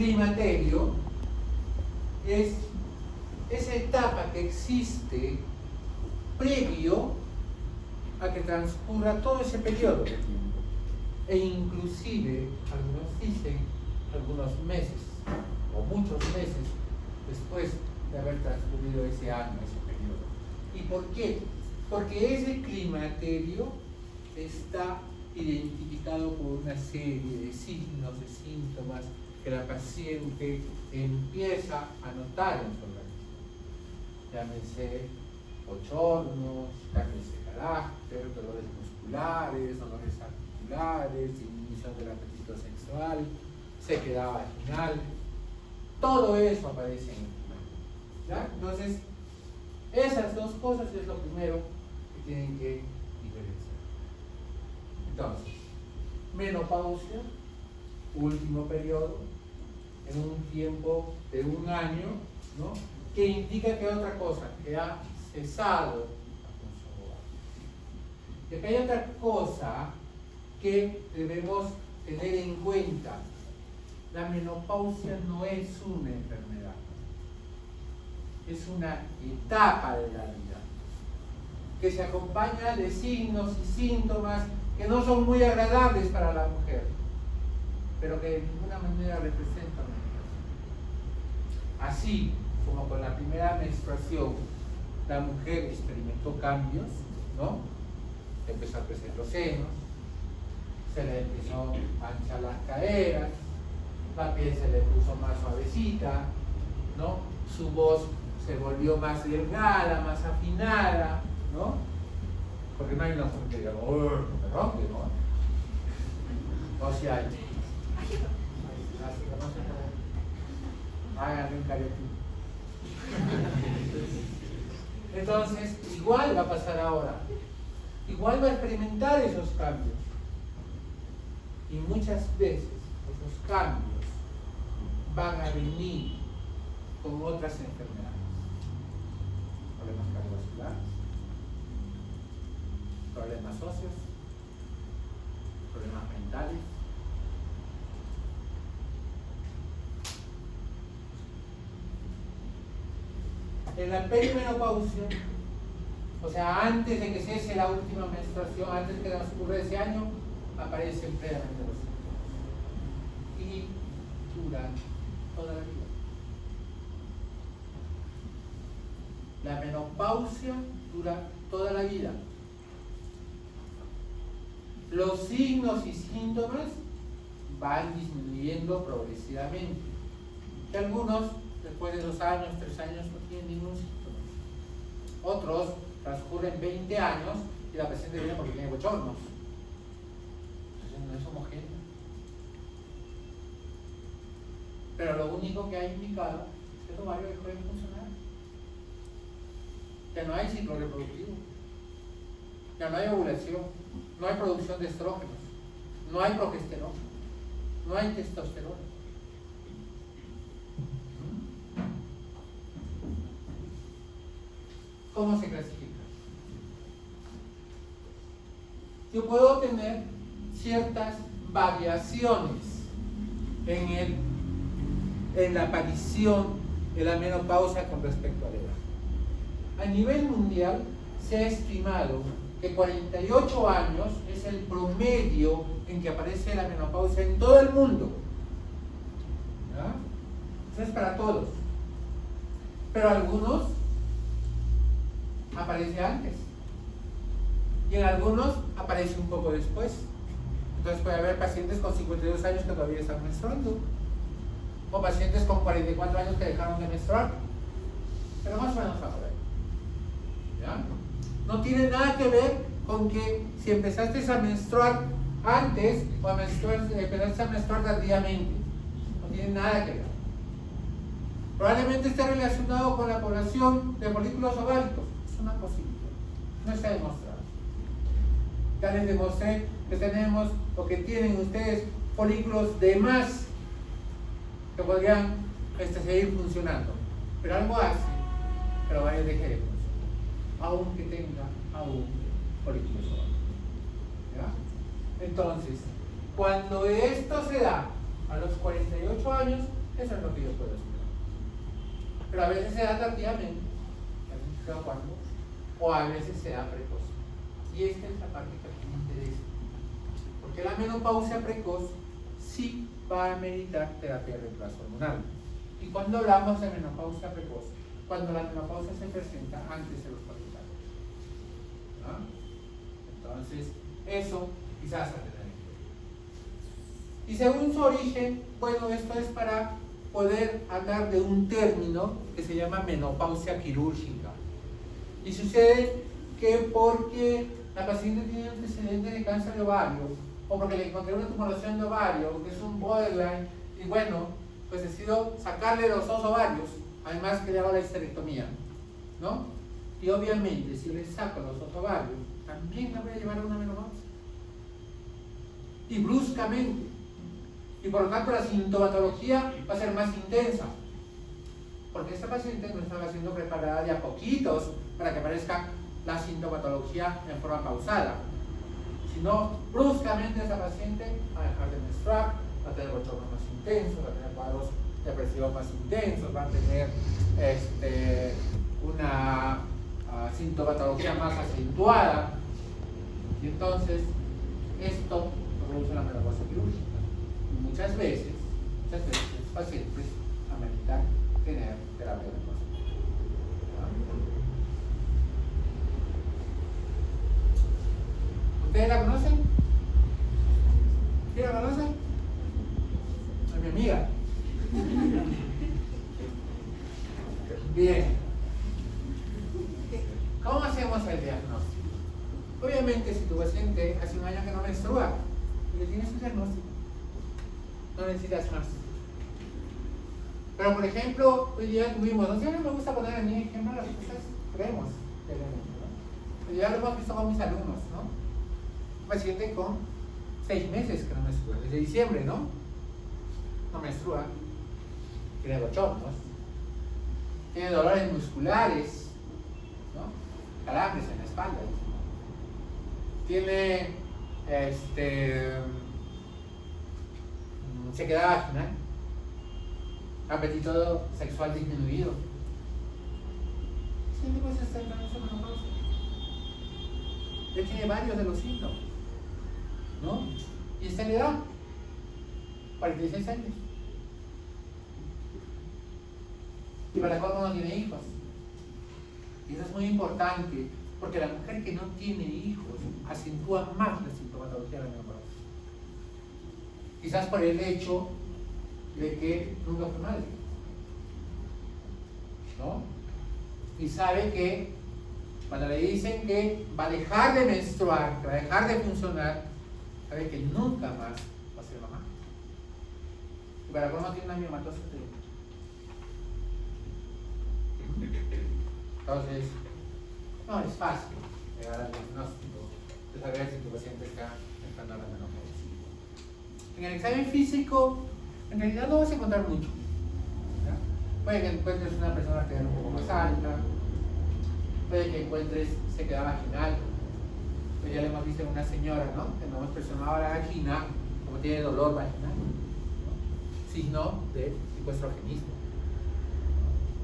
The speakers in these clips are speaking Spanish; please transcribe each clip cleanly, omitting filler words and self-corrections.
climaterio es esa etapa que existe previo a que transcurra todo ese periodo de tiempo. E inclusive, algunos dicen, algunos meses o muchos meses después de haber transcurrido ese año, ese periodo. ¿Y por qué? Porque ese climaterio está identificado por una serie de signos, de síntomas que la paciente empieza a notar en su organismo. Llámese bochornos, cambios de carácter, dolores musculares, dolores articulares, disminución del apetito sexual, sequedad vaginal, todo eso aparece en el climaterio, ¿ya? Entonces, esas dos cosas es lo primero que tienen que diferenciar. Entonces, menopausia, último periodo, en un tiempo de un año, ¿no? Que indica que otra cosa, que ha cesado la función ovárica. Y que hay otra cosa que debemos tener en cuenta. La menopausia no es una enfermedad, es una etapa de la vida que se acompaña de signos y síntomas que no son muy agradables para la mujer, pero que de ninguna manera representan una enfermedad. Así como con la primera menstruación la mujer experimentó cambios, ¿no? Empezó a crecer los senos, se le empezó a hinchar las caderas, la piel se le puso más suavecita, ¿no? Su voz se volvió más delgada, más afinada, ¿no? Porque no hay una mujer que diga, oh, no me rompe, ¿no? O sea, háganle un caretín. Entonces, igual va a pasar ahora. Igual va a experimentar esos cambios. Y muchas veces esos cambios van a venir con otras enfermedades. Problemas cardiovasculares, problemas óseos, problemas mentales. En la perimenopausia, o sea, antes de que cese la última menstruación, antes de que transcurra ese año, aparecen plenamente los síntomas. Y duran toda la vida. La menopausia dura toda la vida. Los signos y síntomas van disminuyendo progresivamente. Que algunos, después de 2 años, 3 años, no tienen ningún síntoma. Otros transcurren 20 años y la paciente viene porque tiene bochornos. Entonces no es homogéneo. Pero lo único que ha indicado es que los ovarios dejó de funcionar. Ya no hay ciclo reproductivo. Ya no hay ovulación. No hay producción de estrógenos. No hay progesterona. No hay testosterona. ¿Cómo se clasifica? Yo puedo tener ciertas variaciones en la aparición de la menopausia con respecto a la edad. A nivel mundial se ha estimado que 48 años es el promedio en que aparece la menopausia en todo el mundo. ¿Ya? Eso es para todos. Pero algunos aparece antes y en algunos aparece un poco después. Entonces puede haber pacientes con 52 años que todavía están menstruando, o pacientes con 44 años que dejaron de menstruar, pero más o menos va por ahí. ¿Ya? No tiene nada que ver con que si empezaste a menstruar antes o empezaste a menstruar tardíamente. No tiene nada que ver. Probablemente esté relacionado con la población de folículos ováricos. Es una posibilidad. No está demostrado. Ya les demostré que tenemos o que tienen ustedes folículos de más que podrían seguir funcionando. Pero algo hace que lo vaya a dejar de funcionar, aunque tenga aún folículos ováricos. ¿Ya? Entonces, cuando esto se da a los 48 años, Eso es lo que yo puedo esperar. Pero a veces se da tardíamente, cuando, o a veces se da precoz. Y esta es la parte que a mí me interesa. Porque la menopausia precoz sí va a meditar terapia de reemplazo hormonal. Y cuando hablamos de menopausia precoz, cuando la menopausia se presenta antes de los 40 años. ¿Ah? Entonces, eso quizás a tener en cuenta. Y según su origen, bueno, esto es para poder hablar de un término que se llama menopausia quirúrgica. Y sucede que porque la paciente tiene un antecedente de cáncer de ovario, o porque le encontré una tumoración de ovario, que es un borderline, y bueno, pues decido sacarle los dos ovarios, además que le hago la histerectomía, ¿no? Y obviamente, si le saco los dos ovarios, también la voy a llevar a una menopausia. Y bruscamente. Y por lo tanto la sintomatología va a ser más intensa. Porque esta paciente no estaba siendo preparada de a poquitos para que aparezca la sintomatología en forma pausada. Sino bruscamente esa paciente va a dejar de menstruar, va a tener bochornos más intensos, va a tener cuadros depresivos más intensos, va a tener una sintomatología más acentuada. Y entonces esto produce la menopausia quirúrgica. Y muchas veces los pacientes ameritan tener terapia de reemplazo. ¿Ustedes la conocen? ¿Quién la conoce? A mi amiga. Bien. ¿Cómo hacemos el diagnóstico? Obviamente, si tu paciente hace un año que no menstrua y le tienes un diagnóstico, no necesitas más. Pero, por ejemplo, hoy día tuvimos, no sé, me gusta poner a mí ejemplo las cosas creemos que tenemos, ¿no? Hoy día lo hemos visto con mis alumnos, ¿no? Un paciente con 6 meses que no menstrua, desde diciembre, ¿no? No menstrua, tiene bochornos, tiene dolores musculares, ¿no? Calambres en la espalda, tiene sequedad vaginal, apetito sexual disminuido. Sí, pues está entrando en menopausia. Él tiene varios de los síntomas, ¿no? Y está en la edad, 46 años. Y para colmo no tiene hijos. Y eso es muy importante, porque la mujer que no tiene hijos acentúa más la sintomatología de la menopausia. Quizás por el hecho de que nunca fue madre, ¿no? Y sabe que cuando le dicen que va a dejar de menstruar, que va a dejar de funcionar, sabe que nunca más va a ser mamá. Y para colmo tiene una miomatosis. Entonces, no es fácil llegar al diagnóstico de saber si tu paciente está entrando a la menopausia. En el examen físico, en realidad no vas a encontrar mucho. ¿Ya? Puede que encuentres una persona que es un poco más alta, puede que encuentres sequedad vaginal. Pues ya le hemos visto en una señora, ¿no? Que no hemos presionado la vagina, como tiene dolor vaginal, ¿no? Signo de hipoestrogenismo.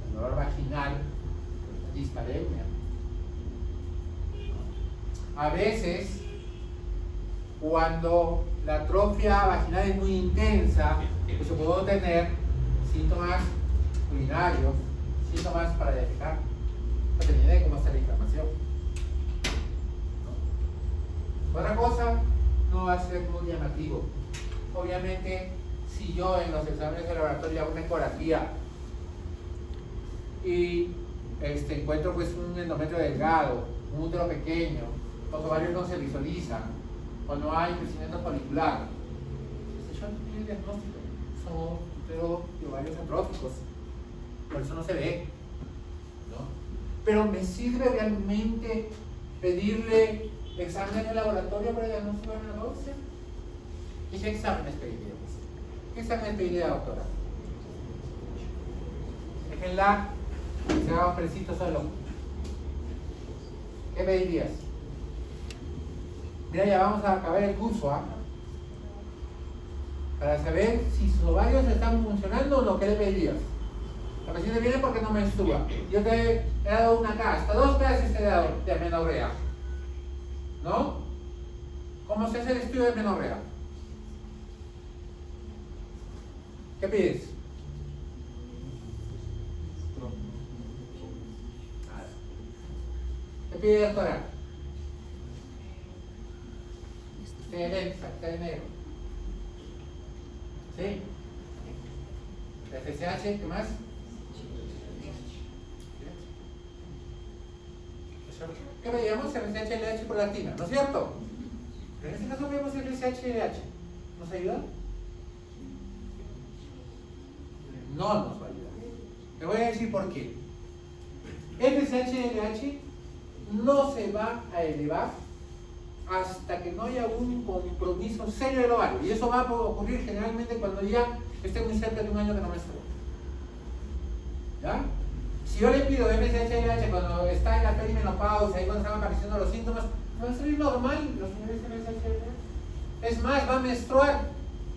El dolor vaginal, dispareunia. A veces, cuando la atrofia vaginal es muy intensa, pues se puede tener síntomas urinarios, síntomas para defecar, dependiendo de cómo está la inflamación. ¿No? Otra cosa no va a ser muy llamativo. Obviamente, si yo en los exámenes de laboratorio hago una ecografía y encuentro pues un endometrio delgado, un útero pequeño, los ovarios no se visualizan, o no hay crecimiento folicular, yo no tengo el diagnóstico, son útero y ovarios atróficos, por eso no se ve, ¿no? Pero me sirve realmente pedirle exámenes de laboratorio para el diagnóstico de menopausia. ¿Y qué exámenes pediríamos? ¿Qué exámenes pediría, doctora? Déjenla que se haga un precito solo. ¿Qué pedirías? Mira, ya vamos a acabar el curso, ¿ah? para saber si sus ovarios están funcionando o no. ¿Qué le pedirías? La paciente viene porque no menstrua. Yo te he dado una casta, 2 clases te he dado de amenorrea, ¿no? ¿Cómo se hace el estudio de amenorrea? ¿Qué pides? ¿Qué pide, doctora? Está de negro. ¿Sí? FSH, ¿qué más? ¿Qué veíamos? FSH, LH por latina, ¿no es cierto? Pero en este caso vemos FSH, LH. ¿Nos ayuda? No nos va a ayudar. Le voy a decir por qué. FSH, LH no se va a elevar hasta que no haya un compromiso serio del ovario. Y eso va a ocurrir generalmente cuando ya esté muy cerca de un año que no menstrua. ¿Ya? Si yo le pido FSH-LH cuando está en la perimenopausia, ahí cuando están apareciendo los síntomas, va a salir normal los niveles de FSH-LH. Es más, va a menstruar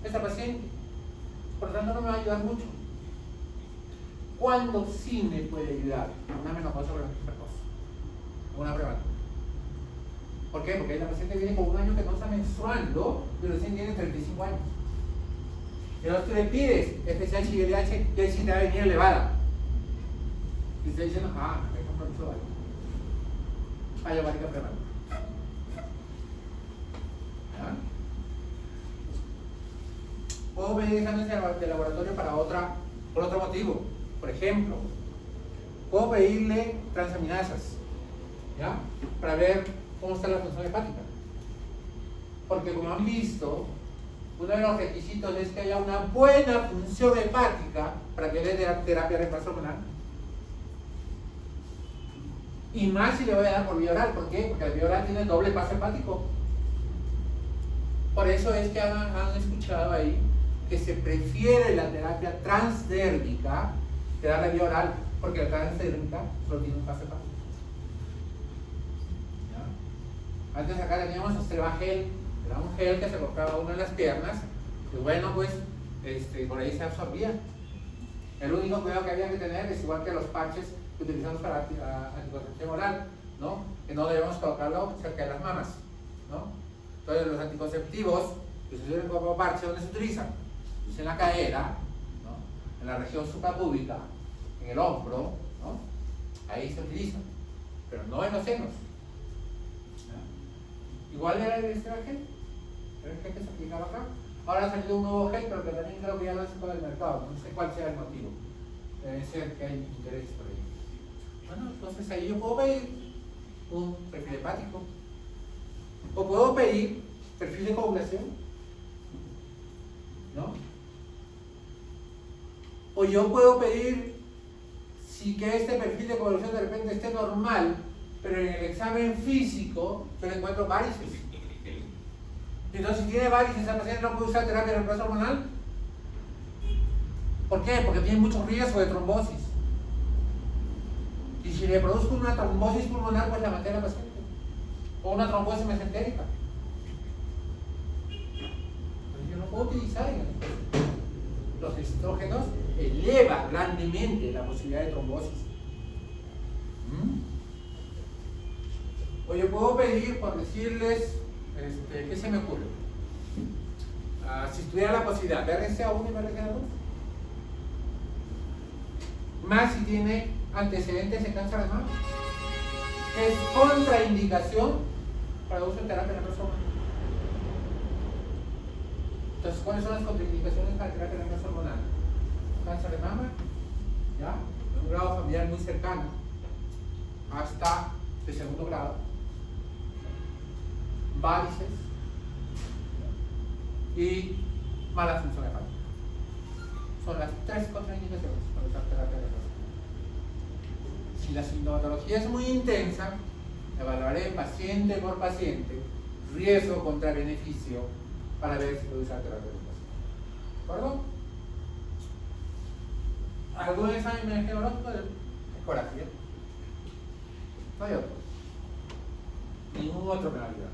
esta paciente. Por lo tanto, no me va a ayudar mucho. ¿Cuándo sí me puede ayudar? Una menopausia precoz. Una prematura. ¿Por qué? Porque la paciente viene con un año que no está menstruando y recién tiene 35 años. Y entonces tú le pides FSH y LH y ahí sí te va a venir elevada. Y usted dice, me compromiso ovario. Hay ovárica prematura. ¿Ya? Puedo pedir exámenes de laboratorio por otro motivo. Por ejemplo, puedo pedirle transaminasas, ¿ya? Para ver cómo está la función hepática. Porque como han visto, uno de los requisitos es que haya una buena función hepática para que le dé terapia de reemplazo hormonal. Y más si le voy a dar por vía oral. ¿Por qué? Porque la vía oral tiene doble paso hepático. Por eso es que han escuchado ahí que se prefiere la terapia transdérmica que dar la vía oral, porque la transdérmica solo tiene un paso hepático. ¿Ya? Antes acá teníamos Ostrevagel, era un gel que se colocaba uno en las piernas, y bueno, pues por ahí se absorbía. El único cuidado que había que tener es igual que los parches que utilizamos para anticoncepción oral, ¿no? Que no debemos colocarlo cerca de las mamas, ¿no? Entonces los anticonceptivos que se utilizan como parche, ¿dónde se utilizan? Pues en la cadera, ¿no? En la región suprapúbica, en el hombro, ¿no? Ahí se utilizan, pero no en los senos. ¿Ya? Igual era el gel que se aplicaba acá. Ahora ha salido un nuevo gel, pero que también creo que ya lo han sacado del mercado. No sé cuál sea el motivo. Debe ser que hay interés por ahí. Bueno, entonces ahí yo puedo pedir un perfil hepático. O puedo pedir perfil de coagulación, ¿no? O yo puedo pedir si que este perfil de coagulación de repente esté normal, pero en el examen físico yo le encuentro varices. Entonces, si tiene varices, esa paciente no puede usar terapia de reemplazo hormonal. ¿Por qué? Porque tiene mucho riesgo de trombosis. Y si le produzco una trombosis pulmonar, pues la maté a la paciente. O una trombosis mesentérica. Entonces yo no puedo utilizar en el los estrógenos eleva grandemente la posibilidad de trombosis. O yo puedo pedir, por decirles, ¿qué se me ocurre? Si tuviera la posibilidad, BRCA1 y BRCA2. Más si tiene antecedentes de cáncer de mama. Es contraindicación para uso de terapia de reemplazo hormonal. Entonces, ¿cuáles son las contraindicaciones para terapia de reemplazo hormonal? Cáncer de mama, ¿ya? De un grado familiar muy cercano hasta de segundo grado. Varices y mala función hepática. Son las 3 contraindicaciones para usar terapia de reemplazo. Si la sintomatología es muy intensa, evaluaré paciente por paciente, riesgo contra beneficio, para ver si puedo usar terapia de reemplazo. ¿De acuerdo? ¿Algún examen ginecológico? Ecografía. No hay otro. Ningún otro me va a ayudar.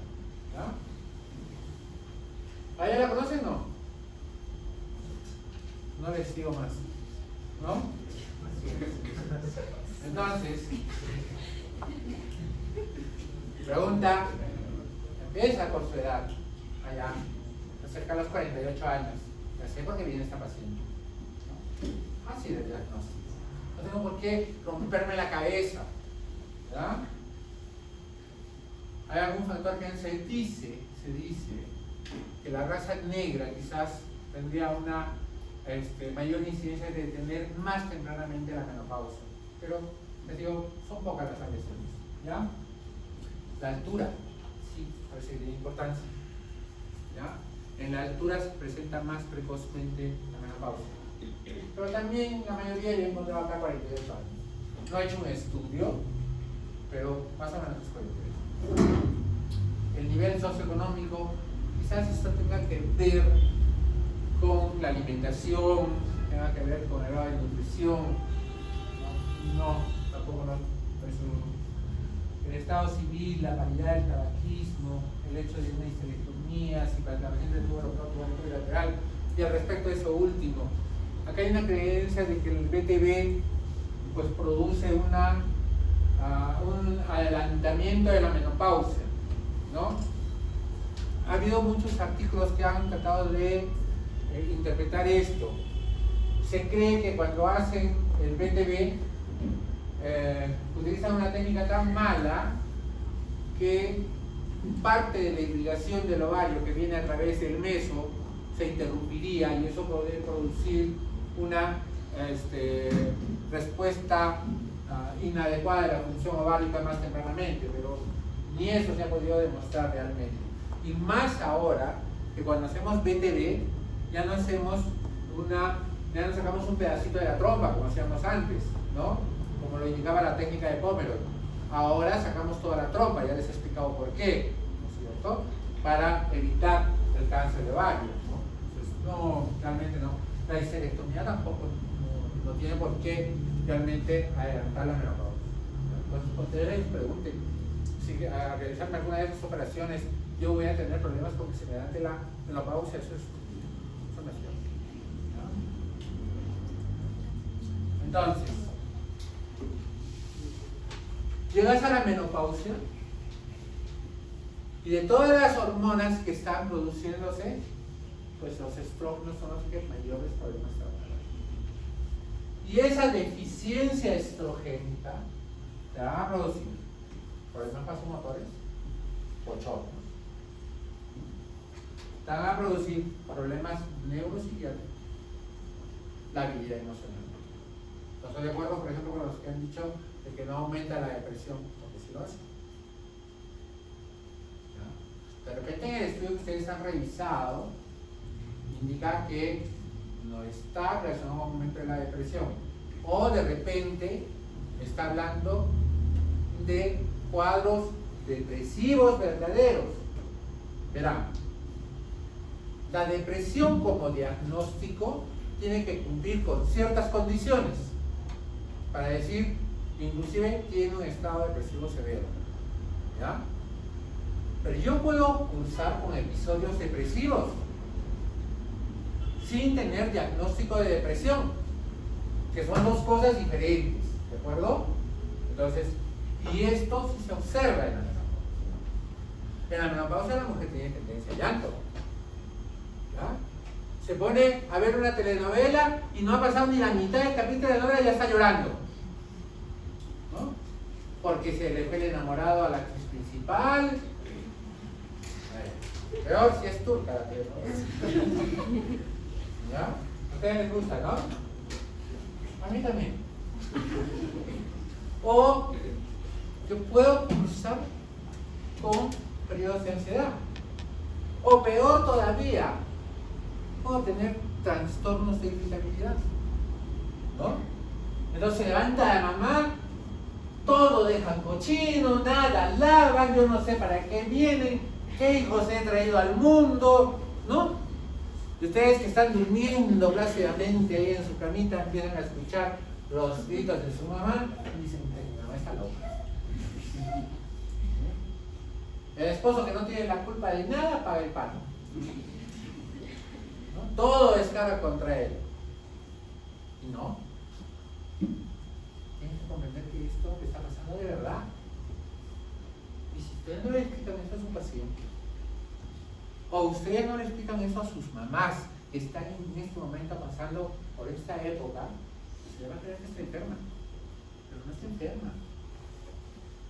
¿Ya? ¿Ahí la conocen o no? No les digo más, ¿no? Entonces, pregunta, empieza por su edad, allá, acerca de los 48 años. Ya sé por qué viene esta paciente, ¿no? Así de diagnóstico. No tengo por qué romperme la cabeza, ¿verdad? Hay algún factor que se dice que la raza negra quizás tendría una mayor incidencia de tener más tempranamente la menopausia. Pero, les digo, son pocas las variaciones, ¿ya? La altura, sí, parece que tiene importancia, ¿ya? En la altura se presenta más precozmente la menopausia. Pero también la mayoría yo he encontrado acá 42 años. No he hecho un estudio, pero más o menos es 42. El nivel socioeconómico, quizás esto tenga que ver con la alimentación, tenga que ver con el grado de nutrición. No, tampoco no. El estado civil, la paridad del tabaquismo, el hecho de una histerectomía, si para la paciente tuvo tuberculosis bilateral. Y al respecto de eso último, acá hay una creencia de que el BTB pues produce un adelantamiento de la menopausia, ¿no? Ha habido muchos artículos que han tratado de interpretar esto. Se cree que cuando hacen el BTB utilizan una técnica tan mala que parte de la irrigación del ovario que viene a través del meso se interrumpiría y eso podría producir una respuesta inadecuada de la función ovárica más tempranamente, pero ni eso se ha podido demostrar realmente. Y más ahora que cuando hacemos BTB ya no hacemos ya no sacamos un pedacito de la trompa como hacíamos antes, ¿no? Como lo indicaba la técnica de Pomeroy. Ahora sacamos toda la trompa, ya les he explicado por qué, ¿no es cierto? Para evitar el cáncer de ovario, ¿no? Entonces, no, realmente no. La histerectomía tampoco no tiene por qué realmente adelantar la menopausia. Entonces, cuando ustedes pregunten si a realizarme alguna de esas operaciones yo voy a tener problemas porque se me adelante la menopausia, eso no es cierto, ¿no? Entonces, llegas a la menopausia y de todas las hormonas que están produciéndose, pues los estrógenos son los que mayores problemas trabajan. Y esa deficiencia estrogénica te va a producir problemas vasomotores, bochornos. Te van a producir problemas neuropsiquiátricos, la habilidad emocional. No estoy de acuerdo, por ejemplo, con los que han dicho de que no aumenta la depresión, porque sí lo hace. ¿Ya? De repente en el estudio que ustedes han revisado indica que no está relacionado con un aumento de la depresión, o de repente está hablando de cuadros depresivos verdaderos. Verán, la depresión como diagnóstico tiene que cumplir con ciertas condiciones para decir inclusive tiene un estado depresivo severo, ¿ya? Pero yo puedo cursar con episodios depresivos sin tener diagnóstico de depresión, que son dos cosas diferentes, ¿de acuerdo? Entonces, y esto sí se observa en la menopausia. En la menopausia la mujer tiene tendencia a llanto, ¿ya? Se pone a ver una telenovela y no ha pasado ni la mitad del capítulo de la novela y ya está llorando, ¿no? Porque se le fue el enamorado a la actriz principal. Peor si es turca la telenovela. ¿Ya? A ustedes les gusta, ¿no? A mí también. O yo puedo cursar con periodos de ansiedad. O peor todavía, puedo tener trastornos de irritabilidad, ¿no? Entonces se levanta la mamá, todo dejan cochino, nada lavan, yo no sé para qué vienen, qué hijos he traído al mundo, ¿no? Y ustedes que están durmiendo plácidamente ahí en su camita empiezan a escuchar los gritos de su mamá y dicen, mi mamá está loca. El esposo que no tiene la culpa de nada paga el pato, ¿no? Todo es cara contra él. Y no. Tienen que comprender que esto está pasando de verdad. Y si ustedes no le explican eso a su paciente, o ustedes no le explican eso a sus mamás que están en este momento pasando por esta época, se va a creer que está enferma. Pero no está enferma.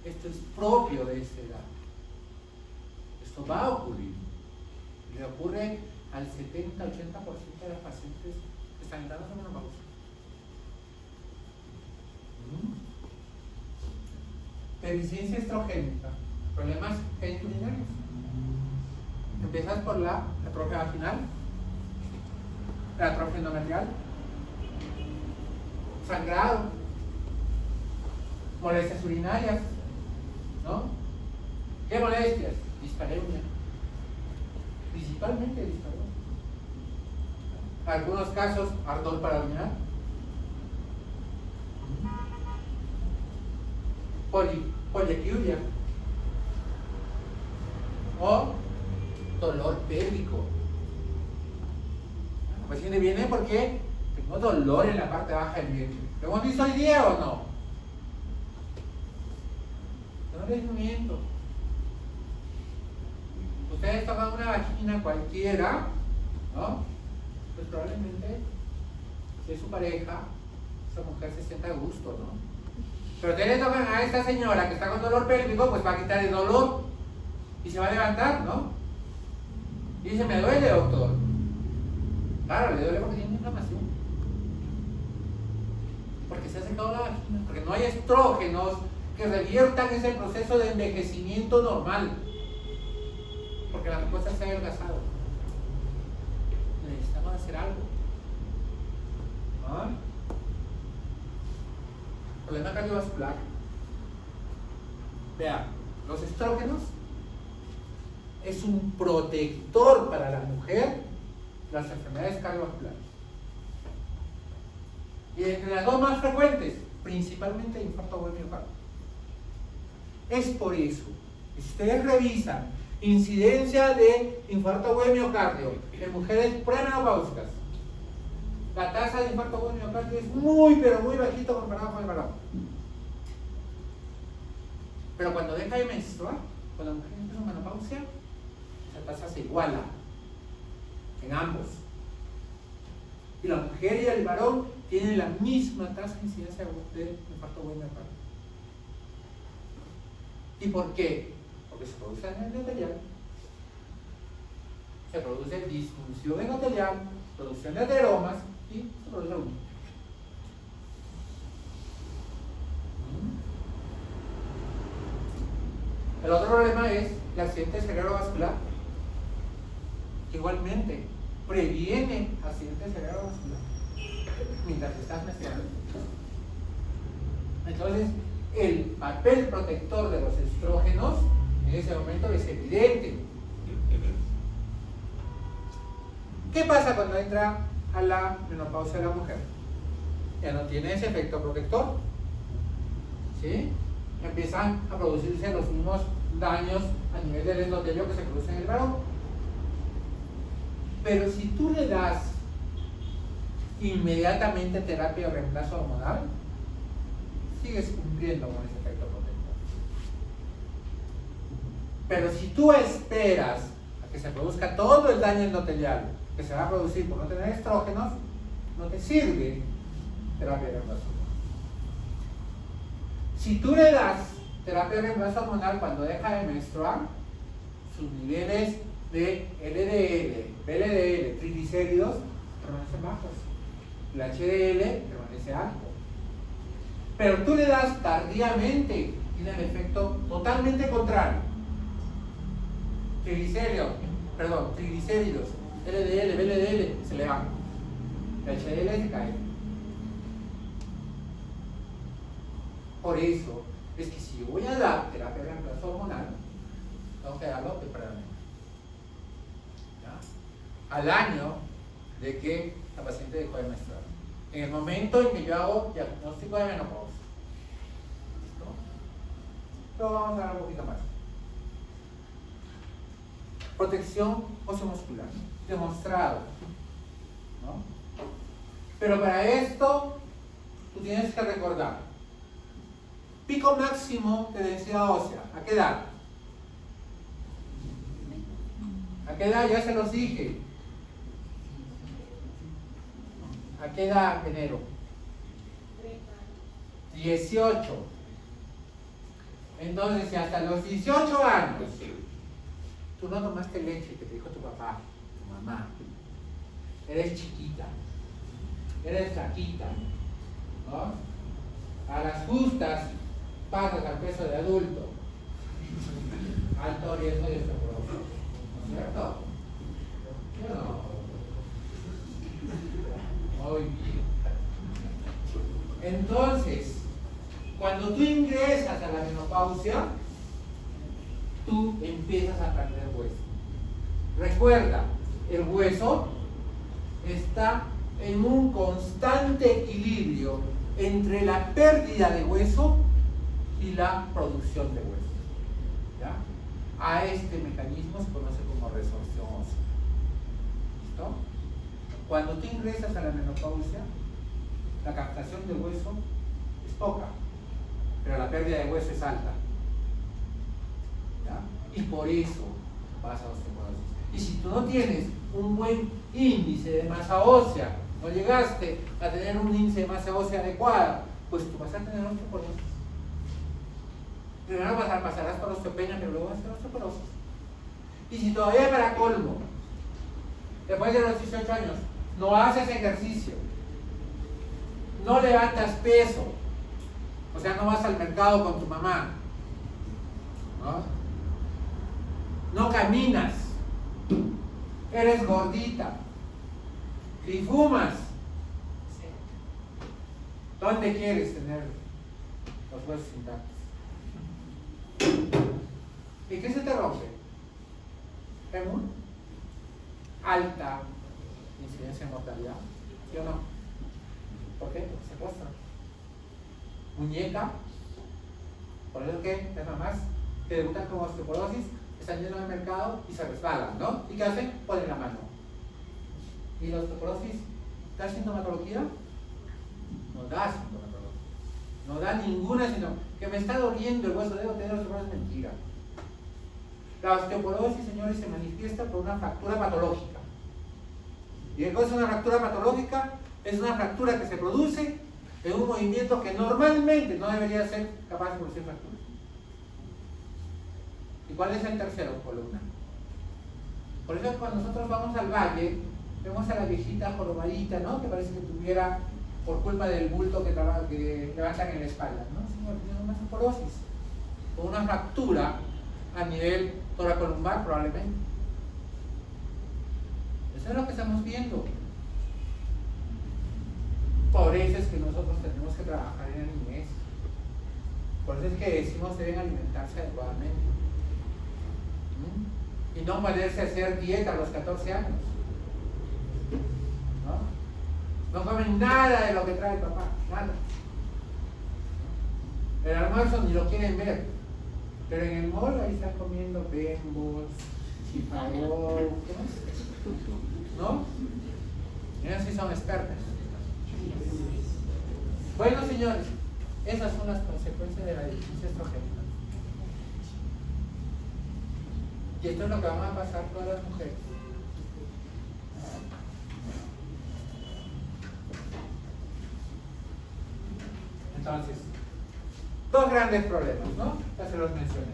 Esto es propio de esta edad. Esto va a ocurrir. Le ocurre al 70-80% de las pacientes que están entrando en menopausia. Deficiencia estrogénica, problemas genitourinarios. Empiezas por la atrofia vaginal, la atrofia endometrial, sangrado, molestias urinarias, ¿no? ¿Qué molestias? Dispareunia. Principalmente dispareunia. En algunos casos, ardor para orinar. Poliaquiuria. O dolor pélvico. La paciente viene porque tengo dolor en la parte baja del vientre. ¿Lo hemos visto hoy día o no? No les miento. Ustedes tocan una vagina cualquiera, ¿no? Pues probablemente, si es su pareja, esa mujer se sienta a gusto, ¿no? Pero ustedes le tocan a esta señora que está con dolor pélvico, pues va a quitar el dolor y se va a levantar, ¿no? Y dice, me duele, doctor. Claro, le duele porque tiene inflamación. Porque se ha secado la vagina, porque no hay estrógenos que reviertan ese proceso de envejecimiento normal. Porque la mucosa se ha adelgazado. Necesitamos hacer algo. ¿Ah? Problema cardiovascular. Vean, los estrógenos es un protector para la mujer de las enfermedades cardiovasculares. Y entre las dos más frecuentes, principalmente el infarto agudo miocardio. Es por eso que si ustedes revisan incidencia de infarto agudo miocardio en mujeres premenopáusicas, la tasa de infarto agudo miocardio es muy, pero muy bajita comparada con el varón. Pero cuando deja de menstruar, cuando la mujer entra en menopausia, esa tasa se iguala en ambos. Y la mujer y el varón tienen la misma tasa de incidencia de infarto agudo miocardio. ¿Y por qué? Porque se produce daño endotelial, se produce disfunción endotelial, producción de ateromas y se produce humo. El otro problema es el accidente cerebrovascular, que igualmente previene accidente cerebrovascular mientras estás menstruando. Entonces, el papel protector de los estrógenos en ese momento es evidente. ¿Qué pasa cuando entra a la menopausia de la mujer? Ya no tiene ese efecto protector, ¿sí? Empiezan a producirse los mismos daños a nivel del endotelio que se producen en el varón. Pero si tú le das inmediatamente terapia de reemplazo hormonal, sigues cumpliendo con ese efecto protector. Pero si tú esperas a que se produzca todo el daño endotelial que se va a producir por no tener estrógenos, no te sirve terapia de reemplazo hormonal. Si tú le das terapia de reemplazo hormonal cuando deja de menstruar, sus niveles de LDL, VLDL, triglicéridos permanecen bajos. El HDL permanece alto. Pero tú le das tardíamente, tiene el efecto totalmente contrario. Triglicéridos, LDL, VLDL se elevan. El HDL se cae. Por eso es que si yo voy a dar terapia de reemplazo hormonal, tengo que darlo tempranamente. Al año de que la paciente dejó de menstruar. En el momento en que yo hago diagnóstico de menopausia. ¿No? Pero vamos a dar un poquito más. Protección osteomuscular. Demostrado, ¿no? Pero para esto, tú tienes que recordar. Pico máximo de densidad ósea. ¿A qué edad? ¿A qué edad? Ya se los dije. ¿A qué edad, enero? 18. Entonces, si hasta los 18 años tú no tomaste leche que te dijo tu papá, tu mamá, eres chiquita, eres flaquita, ¿no? A las justas pasas al peso de adulto, alto riesgo de osteoporosis, ¿no es cierto? No. Muy bien. Entonces, cuando tú ingresas a la menopausia, tú empiezas a perder hueso. Recuerda, el hueso está en un constante equilibrio entre la pérdida de hueso y la producción de hueso. ¿Ya? A este mecanismo se conoce como resorción ósea. ¿Listo? Cuando tú ingresas a la menopausia, la captación de hueso es poca, pero la pérdida de hueso es alta. ¿Ya? Y por eso vas a osteoporosis. Y si tú no tienes un buen índice de masa ósea, no llegaste a tener un índice de masa ósea adecuada, pues tú vas a tener osteoporosis. Primero pasarás por osteopenia, pero luego vas a tener osteoporosis. Y si todavía para colmo, después de los 18 años, no haces ejercicio, no levantas peso, o sea, no vas al mercado con tu mamá, no caminas, eres gordita y fumas, ¿dónde quieres tener los huesos intactos? ¿Y qué se te rompe? ¿Fémur? Alta incidencia de mortalidad, ¿sí o no? ¿Por qué? Porque se postra. Muñeca, por eso que las mamás que debutan con osteoporosis están yendo al mercado y se resbalan, ¿no? ¿Y qué hacen? Ponen la mano. ¿Y la osteoporosis da sintomatología? No da sintomatología. No da ninguna sintomatología. Que me está doliendo el hueso, debo tener osteoporosis, es mentira. La osteoporosis, señores, se manifiesta por una fractura patológica. ¿Y qué cosa es una fractura patológica? Es una fractura que se produce en un movimiento que normalmente no debería ser capaz de producir fracturas. ¿Y cuál es el tercero? Columna. Por eso cuando nosotros vamos al valle, vemos a la viejita jorobadita, ¿no? Que parece que tuviera, por culpa del bulto que levantan en la espalda, ¿no? Señor, tiene una osteoporosis o una fractura a nivel toracolumbar probablemente. Eso es lo que estamos viendo. Por eso es que nosotros tenemos que trabajar en el niñez. Por eso es que decimos deben alimentarse adecuadamente. Y no ponerse a hacer dieta a los 14 años. No comen nada de lo que trae papá, nada. El almuerzo ni lo quieren ver. Pero en el mall ahí están comiendo Bembos, Chipagol, ¿qué más? ¿No? Ellos sí son expertos. Bueno, señores, esas son las consecuencias de la deficiencia estrogénica. Y esto es lo que van a pasar todas las mujeres. Entonces, dos grandes problemas, ¿no? Ya se los mencioné.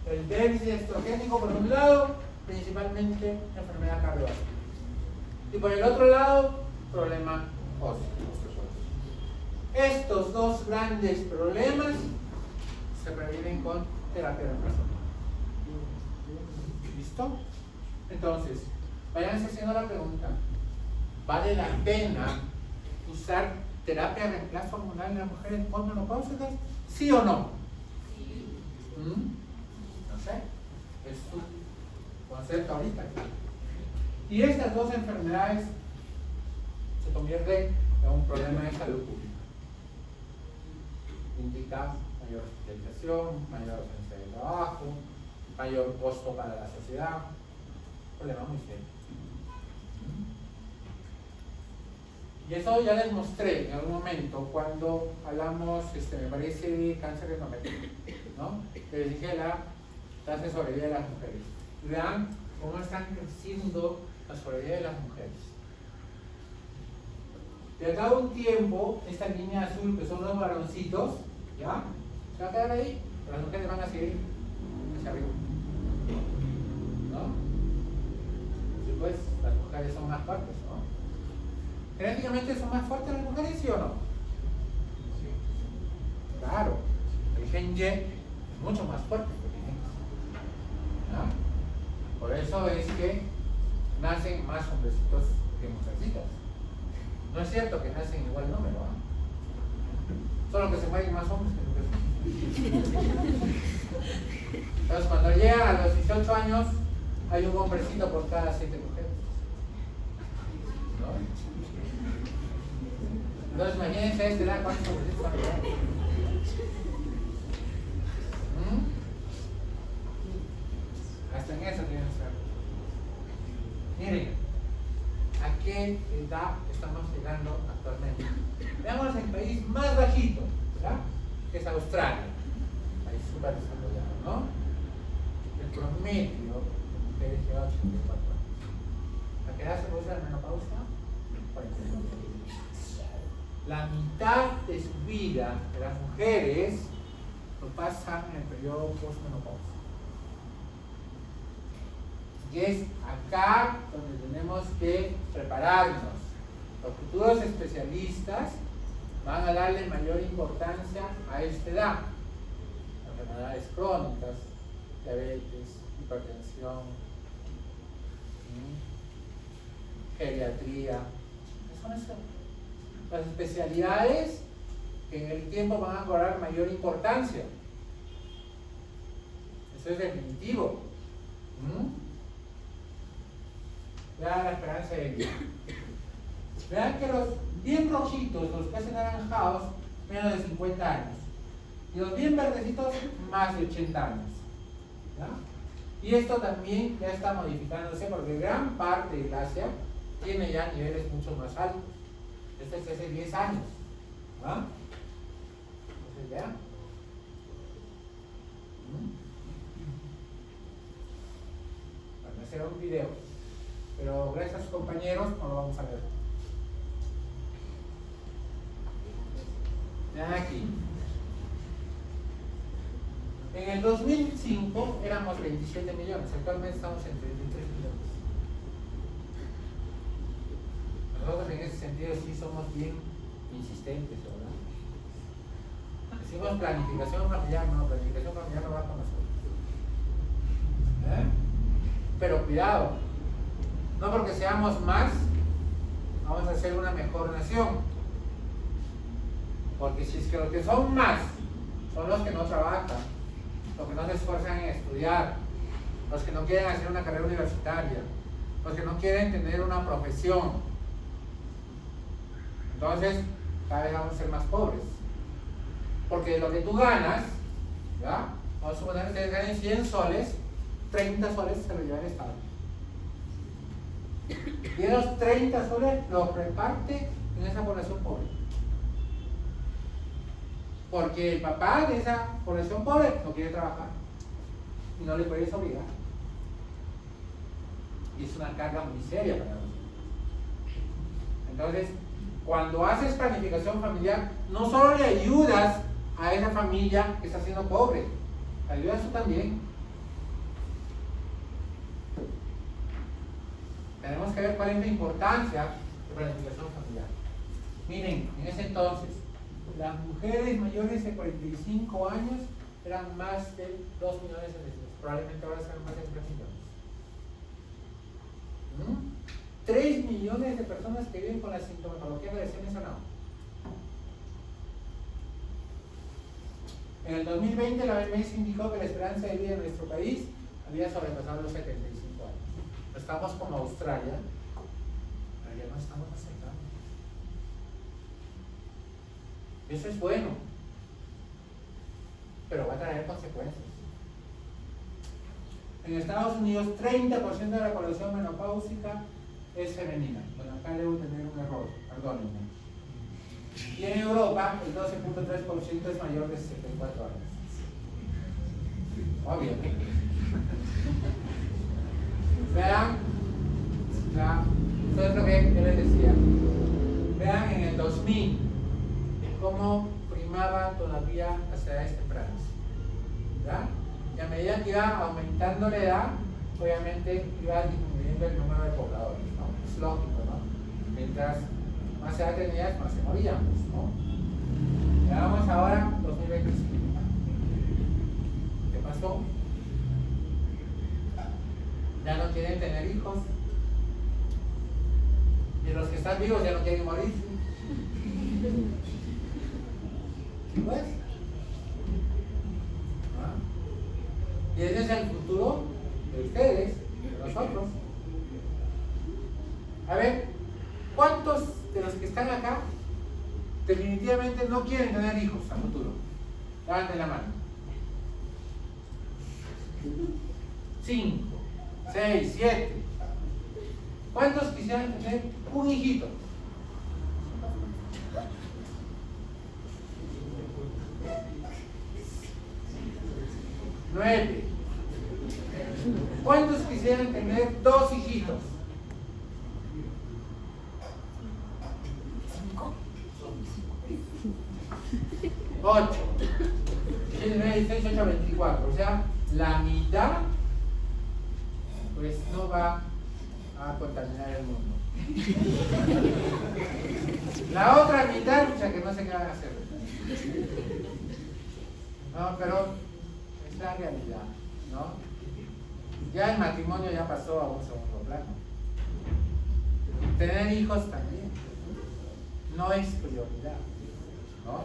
El déficit estrogénico por un lado, principalmente enfermedad cardiovascular. Y por el otro lado, problema óseo. Estos dos grandes problemas se previenen con terapia de reemplazo. ¿Listo? Entonces, váyanse haciendo la pregunta. ¿Vale la pena usar terapia de reemplazo hormonal en las mujeres posmenopáusicas? ¿Sí o no? Sí. No sé. Es tu concepto ahorita. Y estas dos enfermedades se convierten en un problema de salud pública. Indica mayor hospitalización, mayor ausencia de trabajo, mayor costo para la sociedad. Un problema muy serio. Y eso ya les mostré en algún momento cuando hablamos, me parece, de cáncer de mama, ¿no? Les dije la tasa de sobrevida de las mujeres. Vean cómo están creciendo la sobrevida de las mujeres. De acá a un tiempo, esta línea azul, que son los varoncitos, ¿ya? Se va a quedar ahí, pero las mujeres van a seguir hacia arriba, ¿no? Y pues las mujeres son más fuertes, ¿no? ¿Genéticamente son más fuertes las mujeres, sí o no? Sí. Claro, el gen Y es mucho más fuerte que el gen X, ¿no? Por eso es que nacen más hombrecitos que mujercitas. No es cierto que nacen igual número, ¿eh? Solo que se mueren más hombres que mujeres. Entonces, cuando llegan a los 18 años, hay un hombrecito por cada 7 mujeres, ¿no? Entonces, imagínense a esta edad cuántos hombrecitos van a llegar. Hasta en eso tienen que ser. Miren, ¿a qué edad estamos llegando actualmente? Veamos el país más bajito, ¿verdad? Que es Australia, país súper desarrollado, ¿no? El promedio de mujeres lleva 84 años. ¿A qué edad se produce la menopausia? 45 años. La mitad de su vida de las mujeres lo pasan en el periodo postmenopausia. Y es acá donde tenemos que prepararnos. Los futuros especialistas van a darle mayor importancia a esta edad. Enfermedades crónicas, diabetes, hipertensión, geriatría. Son las especialidades que en el tiempo van a cobrar mayor importancia. Eso es definitivo. Vean la esperanza de vida. Vean que los bien rojitos, los casi anaranjados, menos de 50 años. Y los bien verdecitos, más de 80 años. ¿Ya? Y esto también ya está modificándose porque gran parte del Asia tiene ya niveles mucho más altos. Este es hace 10 años. ¿Ah? Entonces, vean. Bueno, ese era un video. Pero gracias a sus compañeros no lo vamos a ver. Vean aquí. En el 2005 éramos 27 millones, actualmente estamos en 33 millones. Nosotros en ese sentido sí somos bien insistentes, ¿verdad? Decimos planificación familiar, no va con nosotros. Pero cuidado, no porque seamos más, vamos a ser una mejor nación. Porque si es que los que son más son los que no trabajan, los que no se esfuerzan en estudiar, los que no quieren hacer una carrera universitaria, los que no quieren tener una profesión, entonces cada vez vamos a ser más pobres. Porque lo que tú ganas, ¿ya? Vamos a suponer que ustedes ganen 100 soles, 30 soles se lo lleva el Estado. Y esos 30 soles los reparte en esa población pobre. Porque el papá de esa población pobre no quiere trabajar y no le puedes obligar. Y es una carga muy seria para nosotros. Entonces, cuando haces planificación familiar, no solo le ayudas a esa familia que está siendo pobre, le ayudas tú también. Tenemos que ver cuál es la importancia de planificación familiar. Miren, en ese entonces, las mujeres mayores de 45 años eran más de 2 millones de veces. Probablemente ahora sean más de 3 millones. 3 millones de personas que viven con la sintomatología que les he mencionado. En el 2020 la OMS indicó que la esperanza de vida en nuestro país había sobrepasado los 75 años. Estamos como Australia, pero ya no estamos aceptando. Eso es bueno, pero va a traer consecuencias. En Estados Unidos, 30% de la población menopáusica es femenina. Bueno, acá debo tener un error. perdónenme. Y en Europa el 12.3% es mayor de 64 años. Obviamente. Vean, esto es lo que yo les decía. Vean en el 2000 cómo primaba todavía las edades tempranas. ¿Ya? Y a medida que iba aumentando la edad, obviamente iba disminuyendo el número de pobladores, ¿no? Es lógico, ¿no? Mientras más edad tenías, más se moríamos, ¿no? Veamos ahora 2025. ¿Qué pasó? Ya no quieren tener hijos. Y los que están vivos ya no quieren morir. ¿Sí pues? ¿Ah? Y ese es el futuro de ustedes, de nosotros. A ver, ¿cuántos de los que están acá definitivamente no quieren tener hijos a futuro? Levanten la mano. 5, 6, 7. ¿Cuántos quisieran tener un hijito? 9. ¿Cuántos quisieran tener 2 hijitos? 8. 9, 16, 8, 24. O sea, la mitad pues no va a contaminar el mundo. La otra mitad, o sea, que no sé qué van a hacer. No, pero es la realidad, ¿no? Ya el matrimonio ya pasó a un segundo plano. Tener hijos también no es prioridad, ¿no?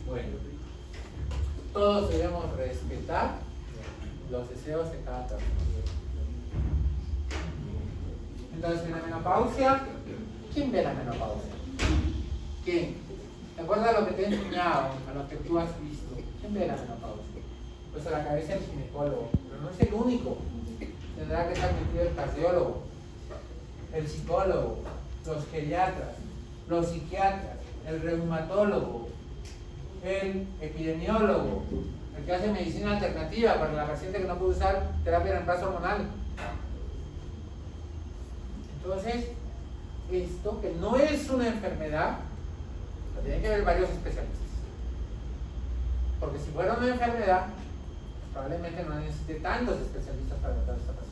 Bueno, todos debemos respetar los deseos de cada persona. Entonces, en la menopausia, ¿quién ve la menopausia? ¿Quién? ¿Te acuerdas de lo que te he enseñado, a lo que tú has visto? ¿Quién ve la menopausia? Pues a la cabeza del ginecólogo, pero no es el único. Tendrá que estar metido el cardiólogo, el psicólogo, los geriatras, los psiquiatras, el reumatólogo, el epidemiólogo, el que hace medicina alternativa para la paciente que no puede usar terapia de reemplazo hormonal. Entonces, esto que no es una enfermedad, lo tienen que ver varios especialistas. Porque si fuera una enfermedad, pues probablemente no necesite tantos especialistas para tratar a esta paciente.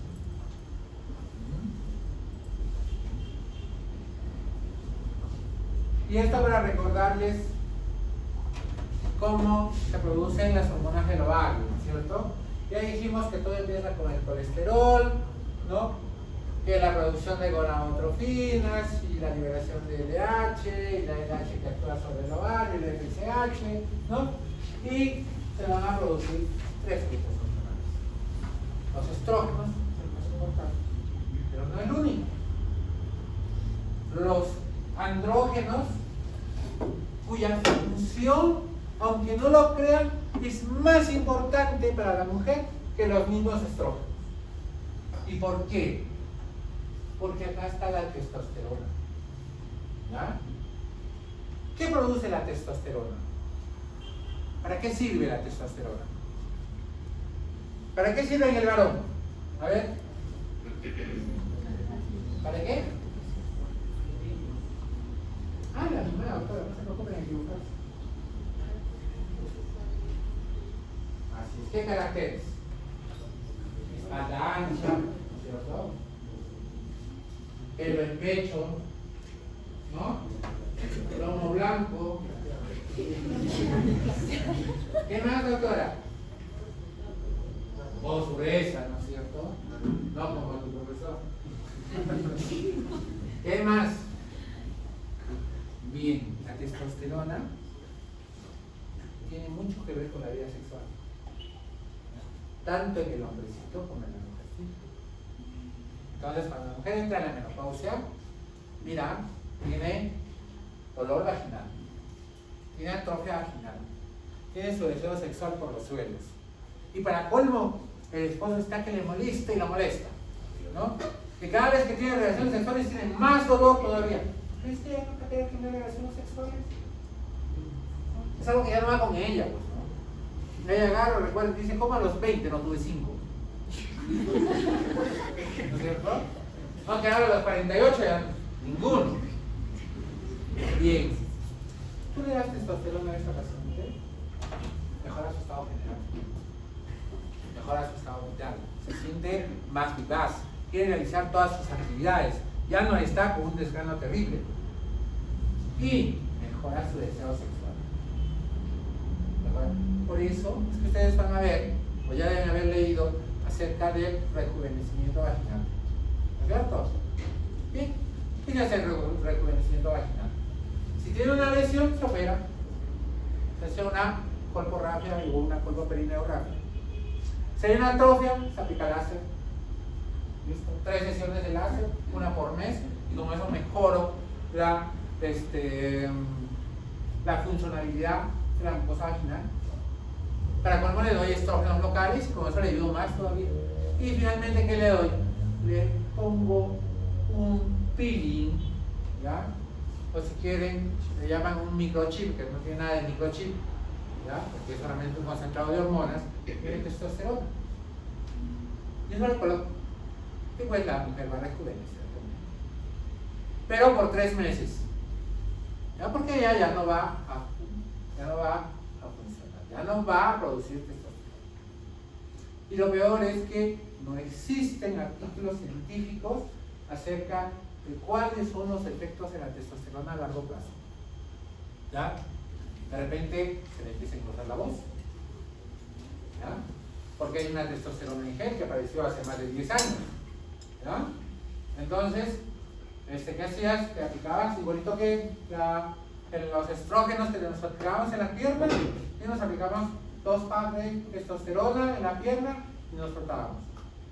Y esto para recordarles cómo se producen las hormonas del ovario, ¿cierto? Ya dijimos que todo empieza con el colesterol, ¿no? Que la producción de gonadotrofinas y la liberación de LH y la LH que actúa sobre el ovario y el FSH, ¿no? Y se van a producir 3 grupos hormonales. Los estrógenos, el más importante, pero no el único. Los andrógenos, cuya función, aunque no lo crean, es más importante para la mujer que los mismos estrógenos. ¿Y por qué? Porque acá está la testosterona. ¿Ya? ¿Qué produce la testosterona? ¿Para qué sirve la testosterona? ¿Para qué sirve en el varón? A ver. ¿Para qué? Ah, la primera, doctora, no se preocupen en equivocarse. Así es. ¿Qué caracteres? Espalda ancha, ¿cierto? Pelo en pecho, ¿no? Lomo blanco. ¿Qué más, doctora? Voz gruesa, ¿no es cierto? No como tu profesor. ¿Qué más? Bien, la testosterona tiene mucho que ver con la vida sexual, tanto en el hombrecito como en la mujercita. Entonces, cuando la mujer entra en la menopausia, mira, tiene dolor vaginal, tiene atrofia vaginal, tiene su deseo sexual por los suelos. Y para colmo, el esposo está que le molesta y la molesta, ¿no? Que cada vez que tiene relaciones sexuales tiene más dolor todavía. ¿Crees que ella no quiere tener relaciones sexuales? Es algo que ya no va con ella, pues, ¿no? Ella agarra, recuerda, dice, como a los 20 no tuve 5. ¿No es cierto? Aunque ahora a los 48 ya ninguno. Bien. ¿Tú le das testosterona a esta paciente? Mejora su estado general. Mejora su estado vital. Se siente más vivaz. Quiere realizar todas sus actividades. Ya no está con un desgano terrible. Y mejora su deseo sexual. ¿Mejora? Por eso es que ustedes van a ver, o ya deben haber leído, acerca del rejuvenecimiento vaginal. ¿No es cierto? Bien. ¿Qué es el rejuvenecimiento vaginal? Si tiene una lesión, se opera. Se hace una colporrafia o una colpoperineografia. Si hay una atrofia, se aplica láser. ¿Listo? 3 sesiones de láser, una por mes, y con eso mejoro la funcionalidad de la mucosa vaginal. Para colmo le doy estrógenos locales y con eso le ayudo más todavía. Y finalmente, ¿qué le doy? Le pongo un peeling, ¿ya? O si quieren, le llaman un microchip, que no tiene nada de microchip, ¿ya? Porque es solamente un concentrado de hormonas que tiene testosterona. Y eso le coloco. Y pues la mujer va a rejuvenecer también. Pero por 3 meses. ¿Ya? Porque ella ya no va a funcionar, ya no va a producir testosterona. Y lo peor es que no existen artículos científicos acerca de cuáles son los efectos de la testosterona a largo plazo. ¿Ya? De repente se le empieza a encontrar la voz. ¿Ya? Porque hay una testosterona en gel que apareció hace más de 10 años. ¿Ya? Entonces, ¿qué hacías? Te aplicabas igualito que los estrógenos que nos aplicábamos en la pierna, y nos aplicábamos 2 packs de testosterona en la pierna y nos frotábamos.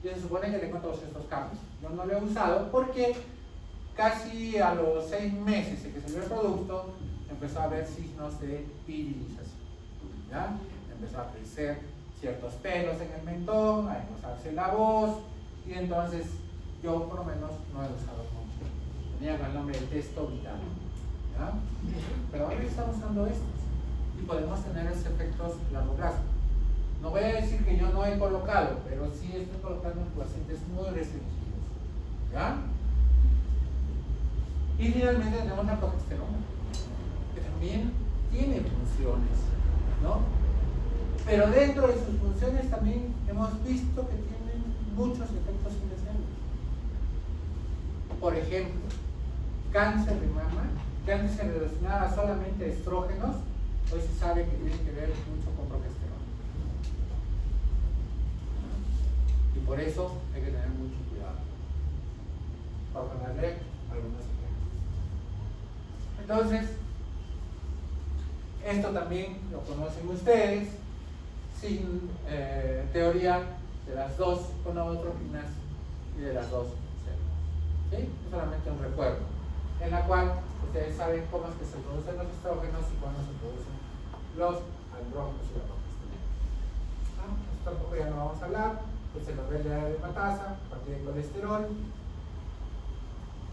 Y se supone que tengo todos estos cambios. Yo no lo he usado porque casi a los 6 meses de que salió el producto empezó a haber signos de virilización. ¿Ya? Empezó a crecer ciertos pelos en el mentón, a engrosarse la voz, y entonces yo por lo menos no he usado mucho. Tenía el nombre de testo vital. ¿Ya? Pero ahora estamos usando estos y podemos tener esos efectos a largo plazo. No voy a decir que yo no he colocado, pero sí estoy colocando en pacientes muy restringidos. ¿Ya? Y finalmente tenemos la progesterona, que también tiene funciones, ¿no? Pero dentro de sus funciones también hemos visto que tienen muchos efectos indeseables. Por ejemplo, cáncer de mama, que antes se relacionaba solamente a estrógenos, hoy se sabe que tiene que ver mucho con progesterona. Y por eso hay que tener mucho cuidado para ponerle algunos ejemplos. Entonces, esto también lo conocen ustedes, sin teoría de las 2 gonadotropinas y de las 2 células. ¿Sí? Es solamente un recuerdo, en la cual ustedes saben cómo es que se producen los estrógenos y cuándo se producen los andrógenos y la progesterona. Esto tampoco ya no vamos a hablar, pues se nos ve la aromatasa, a partir del colesterol.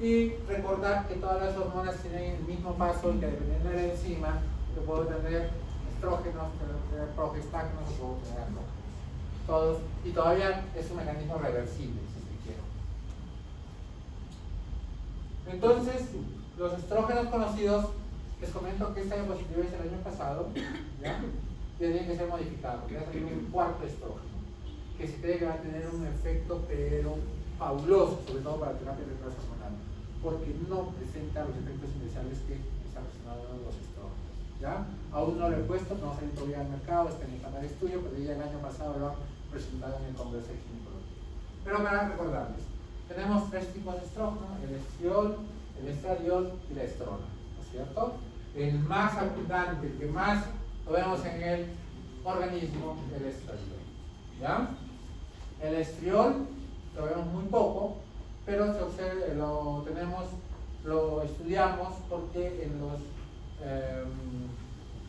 Y recordar que todas las hormonas tienen el mismo paso y que dependiendo de la enzima, yo puedo tener estrógenos, puedo tener progestágenos o puedo tener andrógenos. Todos, y todavía es un mecanismo reversible, si se quiere. Entonces, los estrógenos conocidos, les comento que esta diapositiva es el año pasado, ¿ya? Tienen que ser modificados, porque ya salió un 4º estrógeno, que se cree que va a tener un efecto, pero fabuloso, sobre todo para la terapia de retraso hormonal, porque no presenta los efectos indeseables que están relacionados los estrógenos. ¿Ya? Aún no lo he puesto, no se ha todavía al mercado, está en el canal de estudio, pero ya el año pasado lo han presentado en el Congreso de Ginecología. Pero para recordarles, tenemos 3 tipos de estrógeno: el estriol, el estradiol y la estrona, ¿no es cierto? El más abundante, el que más lo vemos en el organismo, el estradiol. ¿Ya? El estriol lo vemos muy poco, pero lo estudiamos porque en los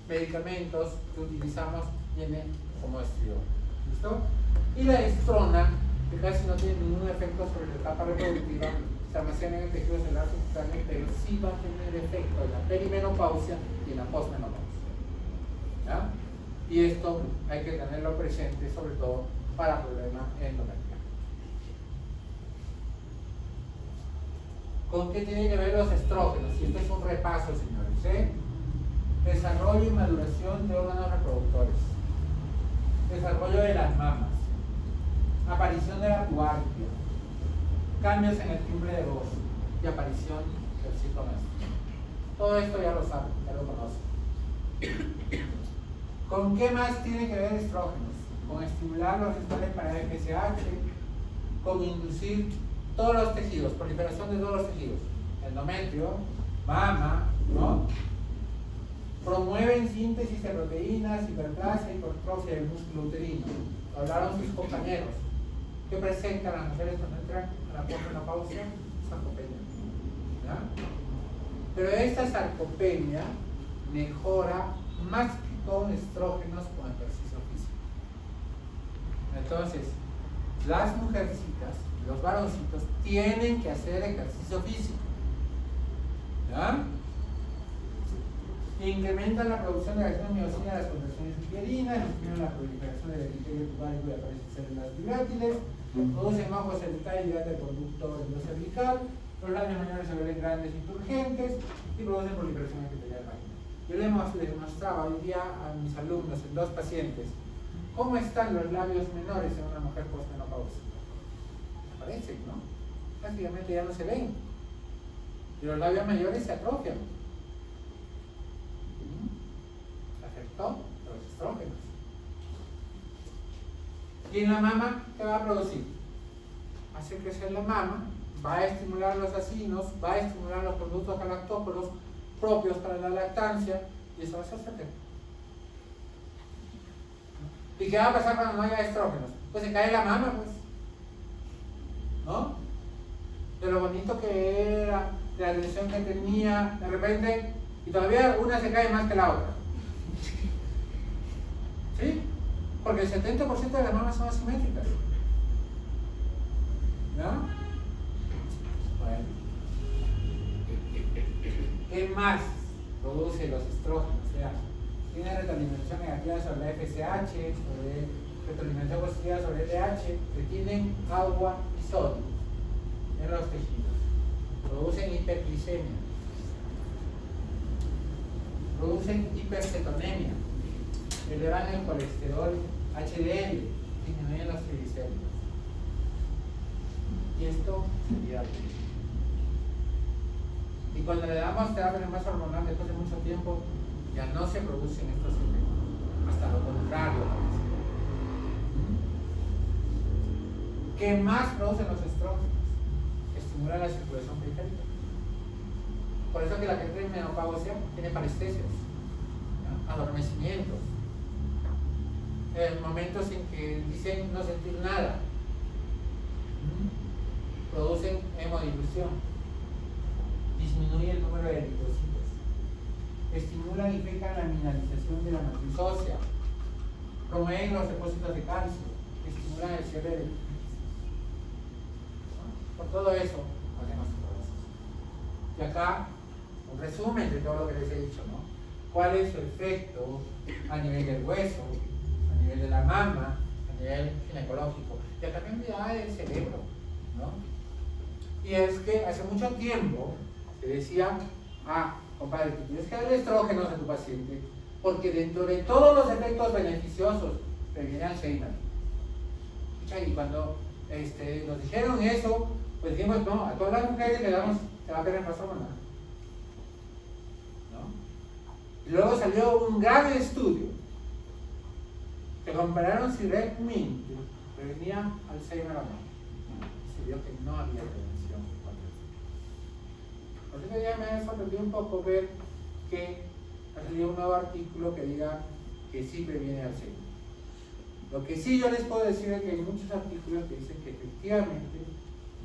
medicamentos que utilizamos viene como estriol. ¿Listo? Y la estrona, que casi no tiene ningún efecto sobre la etapa reproductiva, se almacena en el tejido celular subcutáneo, pero sí va a tener efecto en la perimenopausia y en la posmenopausia. ¿Ya? Y esto hay que tenerlo presente, sobre todo para problemas endometriales. ¿Con qué tienen que ver los estrógenos? Y esto es un repaso, señores. Desarrollo y maduración de órganos reproductores, desarrollo de las mamas, aparición de la puárquia, cambios en el timbre de voz y aparición del ciclo menstrual. Todo esto ya lo saben, ya lo conocen. ¿Con qué más tiene que ver estrógenos? Con estimular los receptores para FSH, con inducir todos los tejidos, proliferación de todos los tejidos, endometrio, mama, ¿no? Promueven síntesis de proteínas, hiperplasia y hipertrofia del músculo uterino. Hablaron sus compañeros. ¿Qué presentan las mujeres cuando entran a la posmenopausia? Sarcopenia. ¿Ya? Pero esta sarcopenia mejora más que con estrógenos con ejercicio físico. Entonces, las mujercitas, los varoncitos, tienen que hacer ejercicio físico. ¿Ya? Incrementan la producción de la miocina de las conversiones uterinas, disminuyen la proliferación del epitelio tubario y aparecen células vibrátiles, producen ojos cervical y dilatan el conducto endocervical, los labios mayores se vuelven grandes y turgentes y producen proliferación epitelial vaginal. Yo les mostraba hoy día a mis alumnos en 2 pacientes cómo están los labios menores en una mujer postmenopausia. Aparecen, ¿no? Prácticamente ya no se ven. Y los labios mayores se atrofian. Afectó los estrógenos. Y en la mama, ¿qué va a producir? Hace crecer la mama, va a estimular los acinos, va a estimular los productos galactóforos propios para la lactancia, y eso va a ser efecto. ¿Y qué va a pasar cuando no haya estrógenos? Pues se cae la mama, pues. ¿No? De lo bonito que era, de la tensión que tenía, de repente, y todavía una se cae más que la otra. ¿Sí? Porque el 70% de las mamas son asimétricas. ¿Ya? Bueno. ¿Qué más produce los estrógenos? O sea, tiene retroalimentación negativa sobre la FSH, sobre retroalimentación positiva sobre el LH, retienen agua y sodio en los tejidos. Producen hiperglicemia. Producen hipercetonemia. Elevan el colesterol HDL, disminuyen los triglicéridos. Y esto sería bien. Y cuando le damos terapia más hormonal después de mucho tiempo, ya no se producen estos efectos. Hasta lo contrario. ¿Qué más producen los estrógenos? Estimulan la circulación periférica. Por eso que la gente en menopausia tiene parestesias, ¿ya? Adormecimientos, momentos en que dicen no sentir nada, producen hemodilución, disminuye el número de eritrocitos, estimulan y fijan la mineralización de la matriz ósea, promueven los depósitos de calcio, estimulan el cierre de epífisis. Por todo eso hacemos todo eso. Y acá un resumen de todo lo que les he dicho, ¿no? ¿Cuál es su efecto a nivel del hueso, a nivel de la mama, a nivel ginecológico? Y también del cerebro, ¿no? Y es que hace mucho tiempo se decía, compadre, tú tienes que darle estrógenos a tu paciente, porque dentro de todos los efectos beneficiosos previene Alzheimer. Y cuando nos dijeron eso, pues dijimos, no, a todas las mujeres le damos terapia en hormonal. Y luego salió un gran estudio que compararon si Red Mint prevenía Alzheimer o no. Se vio que no había prevención. Por eso ya me sorprendió un poco ver que ha salido un nuevo artículo que diga que sí previene Alzheimer. Lo que sí yo les puedo decir es que hay muchos artículos que dicen que efectivamente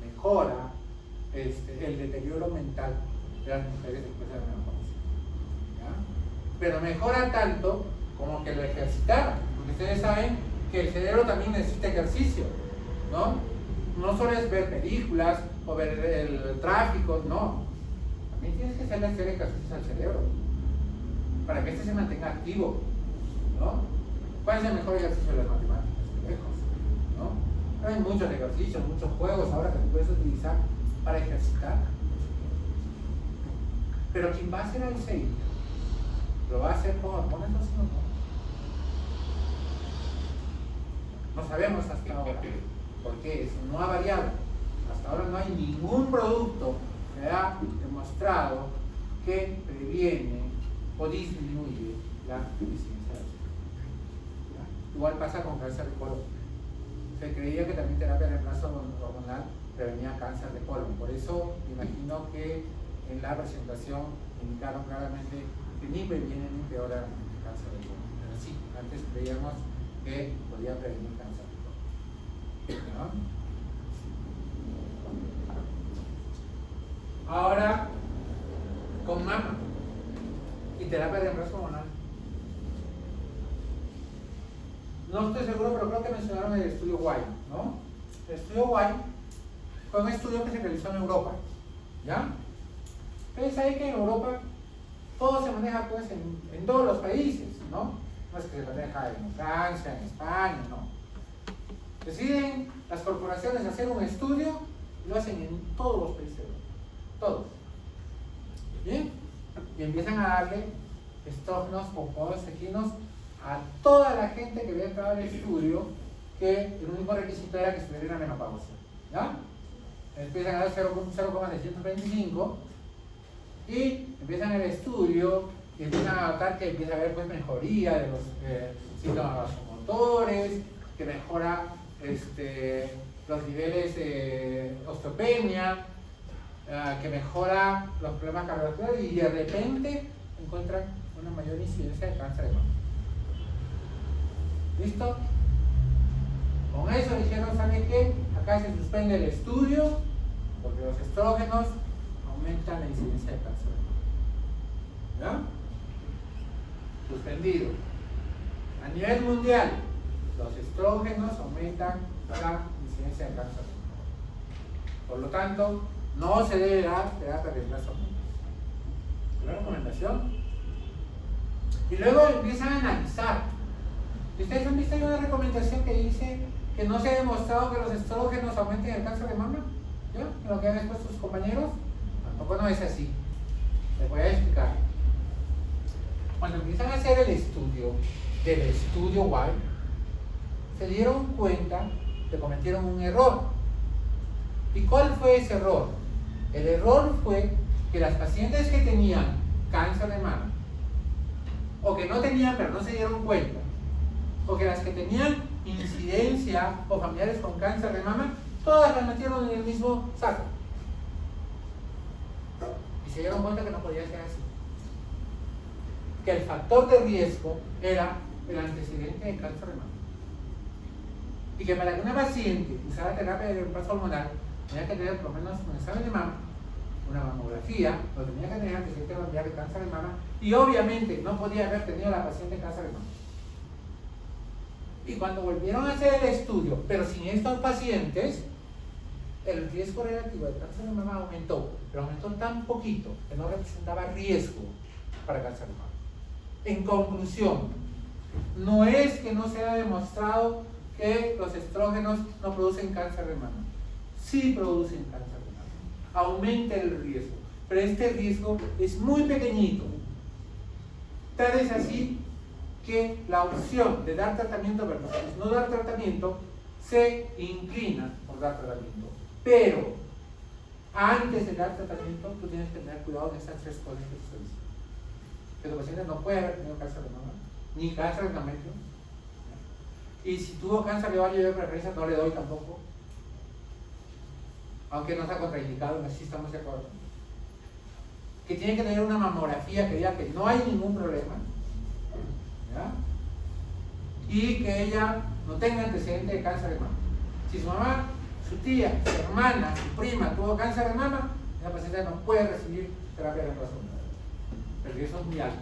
mejora el deterioro mental de las mujeres después de la menopausia. Pero mejora tanto como que lo ejercitaran, porque ustedes saben que el cerebro también necesita ejercicio, ¿no? no solo es ver películas o ver el tráfico, no. También tienes que hacerle ejercicios al cerebro para que este se mantenga activo, ¿no? ¿Cuál es el mejor ejercicio de las matemáticas? Lejos, ¿no? Hay muchos ejercicios, muchos juegos ahora que puedes utilizar para ejercitar. Pero quien va a hacer alzheimer, ¿lo va a hacer con hormonas o sin hormonas? No sabemos hasta ahora por qué eso no ha variado. Hasta ahora no hay ningún producto que ha demostrado que previene o disminuye la incidencia de Alzheimer. Igual pasa con cáncer de colon. Se creía que también terapia de reemplazo hormonal prevenía cáncer de colon. Por eso me imagino que en la presentación indicaron claramente que ni previene ni empeora el cáncer de colon. Pero sí, antes creíamos que podía prevenir cáncer de colon, ¿no? Ahora, con mama y terapia de reemplazo hormonal. No estoy seguro, pero creo que mencionaron el estudio White, ¿no? El estudio White fue un estudio que se realizó en Europa, ¿ya? Ustedes saben que en Europa todo se maneja pues en todos los países, ¿no? No es que se maneja en Francia, en España, no. Deciden las corporaciones hacer un estudio y lo hacen en todos los países, todos. ¿Bien? Y empiezan a darle estrógenos, compuestos equinos a toda la gente que había entrado al estudio, que el único requisito era que estuviera en la menopausia, ¿ya? Empiezan a dar 0,625 y empiezan el estudio y empiezan a notar que empieza a haber pues mejoría de los síntomas vasomotores, que mejora los niveles de osteopenia, que mejora los problemas cardiovasculares y de repente encuentran una mayor incidencia de cáncer de mama. ¿Listo? Con eso dijeron, ¿saben qué? Acá se suspende el estudio porque los estrógenos aumentan la incidencia de cáncer de mama. ¿Ya? Suspendido. A nivel mundial, los estrógenos aumentan la incidencia de cáncer de mama. Por lo tanto, no se debe dar terapia de reemplazo hormonal. ¿La recomendación? Y luego empiezan a analizar. ¿Ustedes han visto una recomendación que dice que no se ha demostrado que los estrógenos aumenten el cáncer de mama? ¿Ya? Lo que han expuesto sus compañeros. Tampoco no es así. Les voy a explicar. Cuando empiezan a hacer el estudio del estudio White, se dieron cuenta que cometieron un error. ¿Y cuál fue ese error? El error fue que las pacientes que tenían cáncer de mama, o que no tenían pero no se dieron cuenta, o que las que tenían incidencia o familiares con cáncer de mama, todas las metieron en el mismo saco. Y se dieron cuenta que no podía ser así. Que el factor de riesgo era el antecedente de cáncer de mama. Y que para que una paciente usara terapia de reemplazo hormonal, tenía que tener por lo menos un examen de mama, una mamografía, lo tenía que tener antecedente familiar de cáncer de mama, y obviamente no podía haber tenido la paciente cáncer de mama. Y cuando volvieron a hacer el estudio, pero sin estos pacientes, el riesgo relativo de cáncer de mama aumentó, pero aumentó tan poquito que no representaba riesgo para cáncer de mama. En conclusión, no es que no se haya demostrado que los estrógenos no producen cáncer de mama. Sí producen cáncer de mama. Aumenta el riesgo, pero este riesgo es muy pequeñito. Tal es así que la opción de dar tratamiento versus no dar tratamiento se inclina por dar tratamiento. Pero antes de dar tratamiento, tú tienes que tener cuidado de estas tres cosas que te estoy diciendo. Que tu paciente no puede haber tenido cáncer de mama, ni cáncer de endometrio. Y si tuvo cáncer de ovario de preferencia, no le doy tampoco. Aunque no está contraindicado, en así estamos de acuerdo. Que tiene que tener una mamografía que diga que no hay ningún problema. ¿Ya? Y que ella no tenga antecedente de cáncer de mama. Si su mamá, su tía, su hermana, su prima tuvo cáncer de mama, esa paciente no puede recibir terapia de reemplazo hormonal. El riesgo es muy alto.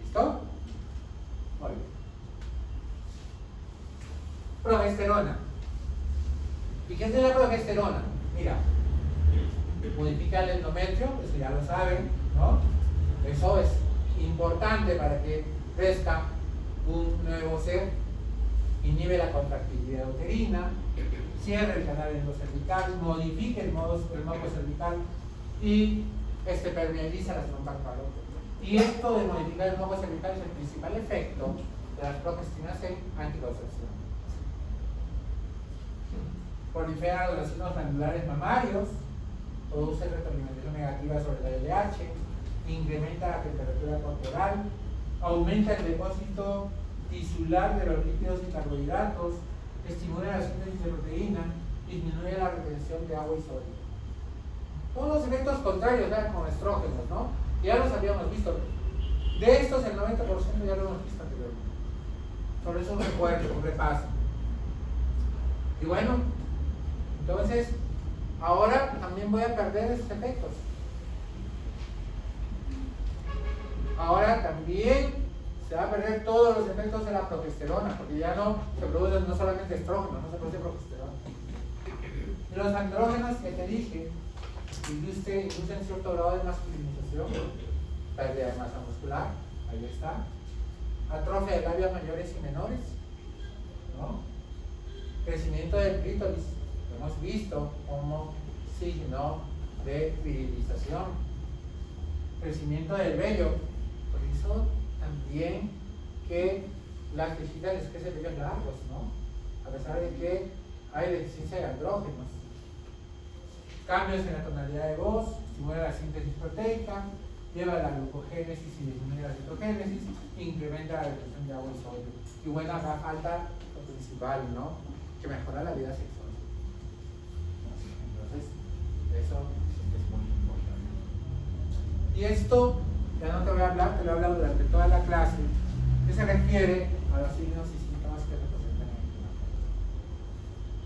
¿Listo? Muy bien. Progesterona. ¿Y qué es la progesterona? Mira, modifica el endometrio, eso ya lo saben, ¿no? Eso es importante para que crezca un nuevo ser, inhibe la contractilidad uterina, cierra el canal endocervical, modifica el moco cervical y permeabiliza las trompas falópicas. Y esto de modificar el moco cervical es el principal efecto de las progestinas en anticoncepción. Proliferan los racimos glandulares mamarios, produce retroalimentación negativa sobre la LH, incrementa la temperatura corporal, aumenta el depósito tisular de los lípidos y carbohidratos, estimula la síntesis de proteína, disminuye la retención de agua y sodio. Todos los efectos contrarios con estrógenos, ¿no? Ya los habíamos visto. De estos, el 90% ya lo hemos visto anteriormente. Sobre eso un recuerdo, un repaso. Y bueno, entonces, ahora también voy a perder esos efectos. Ahora también se va a perder todos los efectos de la progesterona, porque ya no se produce no solamente estrógeno, no se produce progesterona. Y los andrógenos que te dije, inducen cierto grado de masculinización, pérdida de masa muscular, ahí está, atrofia de labios mayores y menores, ¿no? Crecimiento del clítoris, lo hemos visto como signo de virilización, crecimiento del vello, por eso también que las viejitas les crecen vellos largos, ¿no? A pesar de que hay deficiencia de andrógenos. Cambios en la tonalidad de voz, estimula la síntesis proteica, lleva a la glucogénesis y disminuye la citogénesis, incrementa la retención de agua y sodio. Y bueno, acá falta lo principal, ¿no? Que mejora la vida sexual. Entonces, eso es muy importante. Y esto, ya no te voy a hablar, te lo he hablado durante toda la clase, que se refiere a los signos y síntomas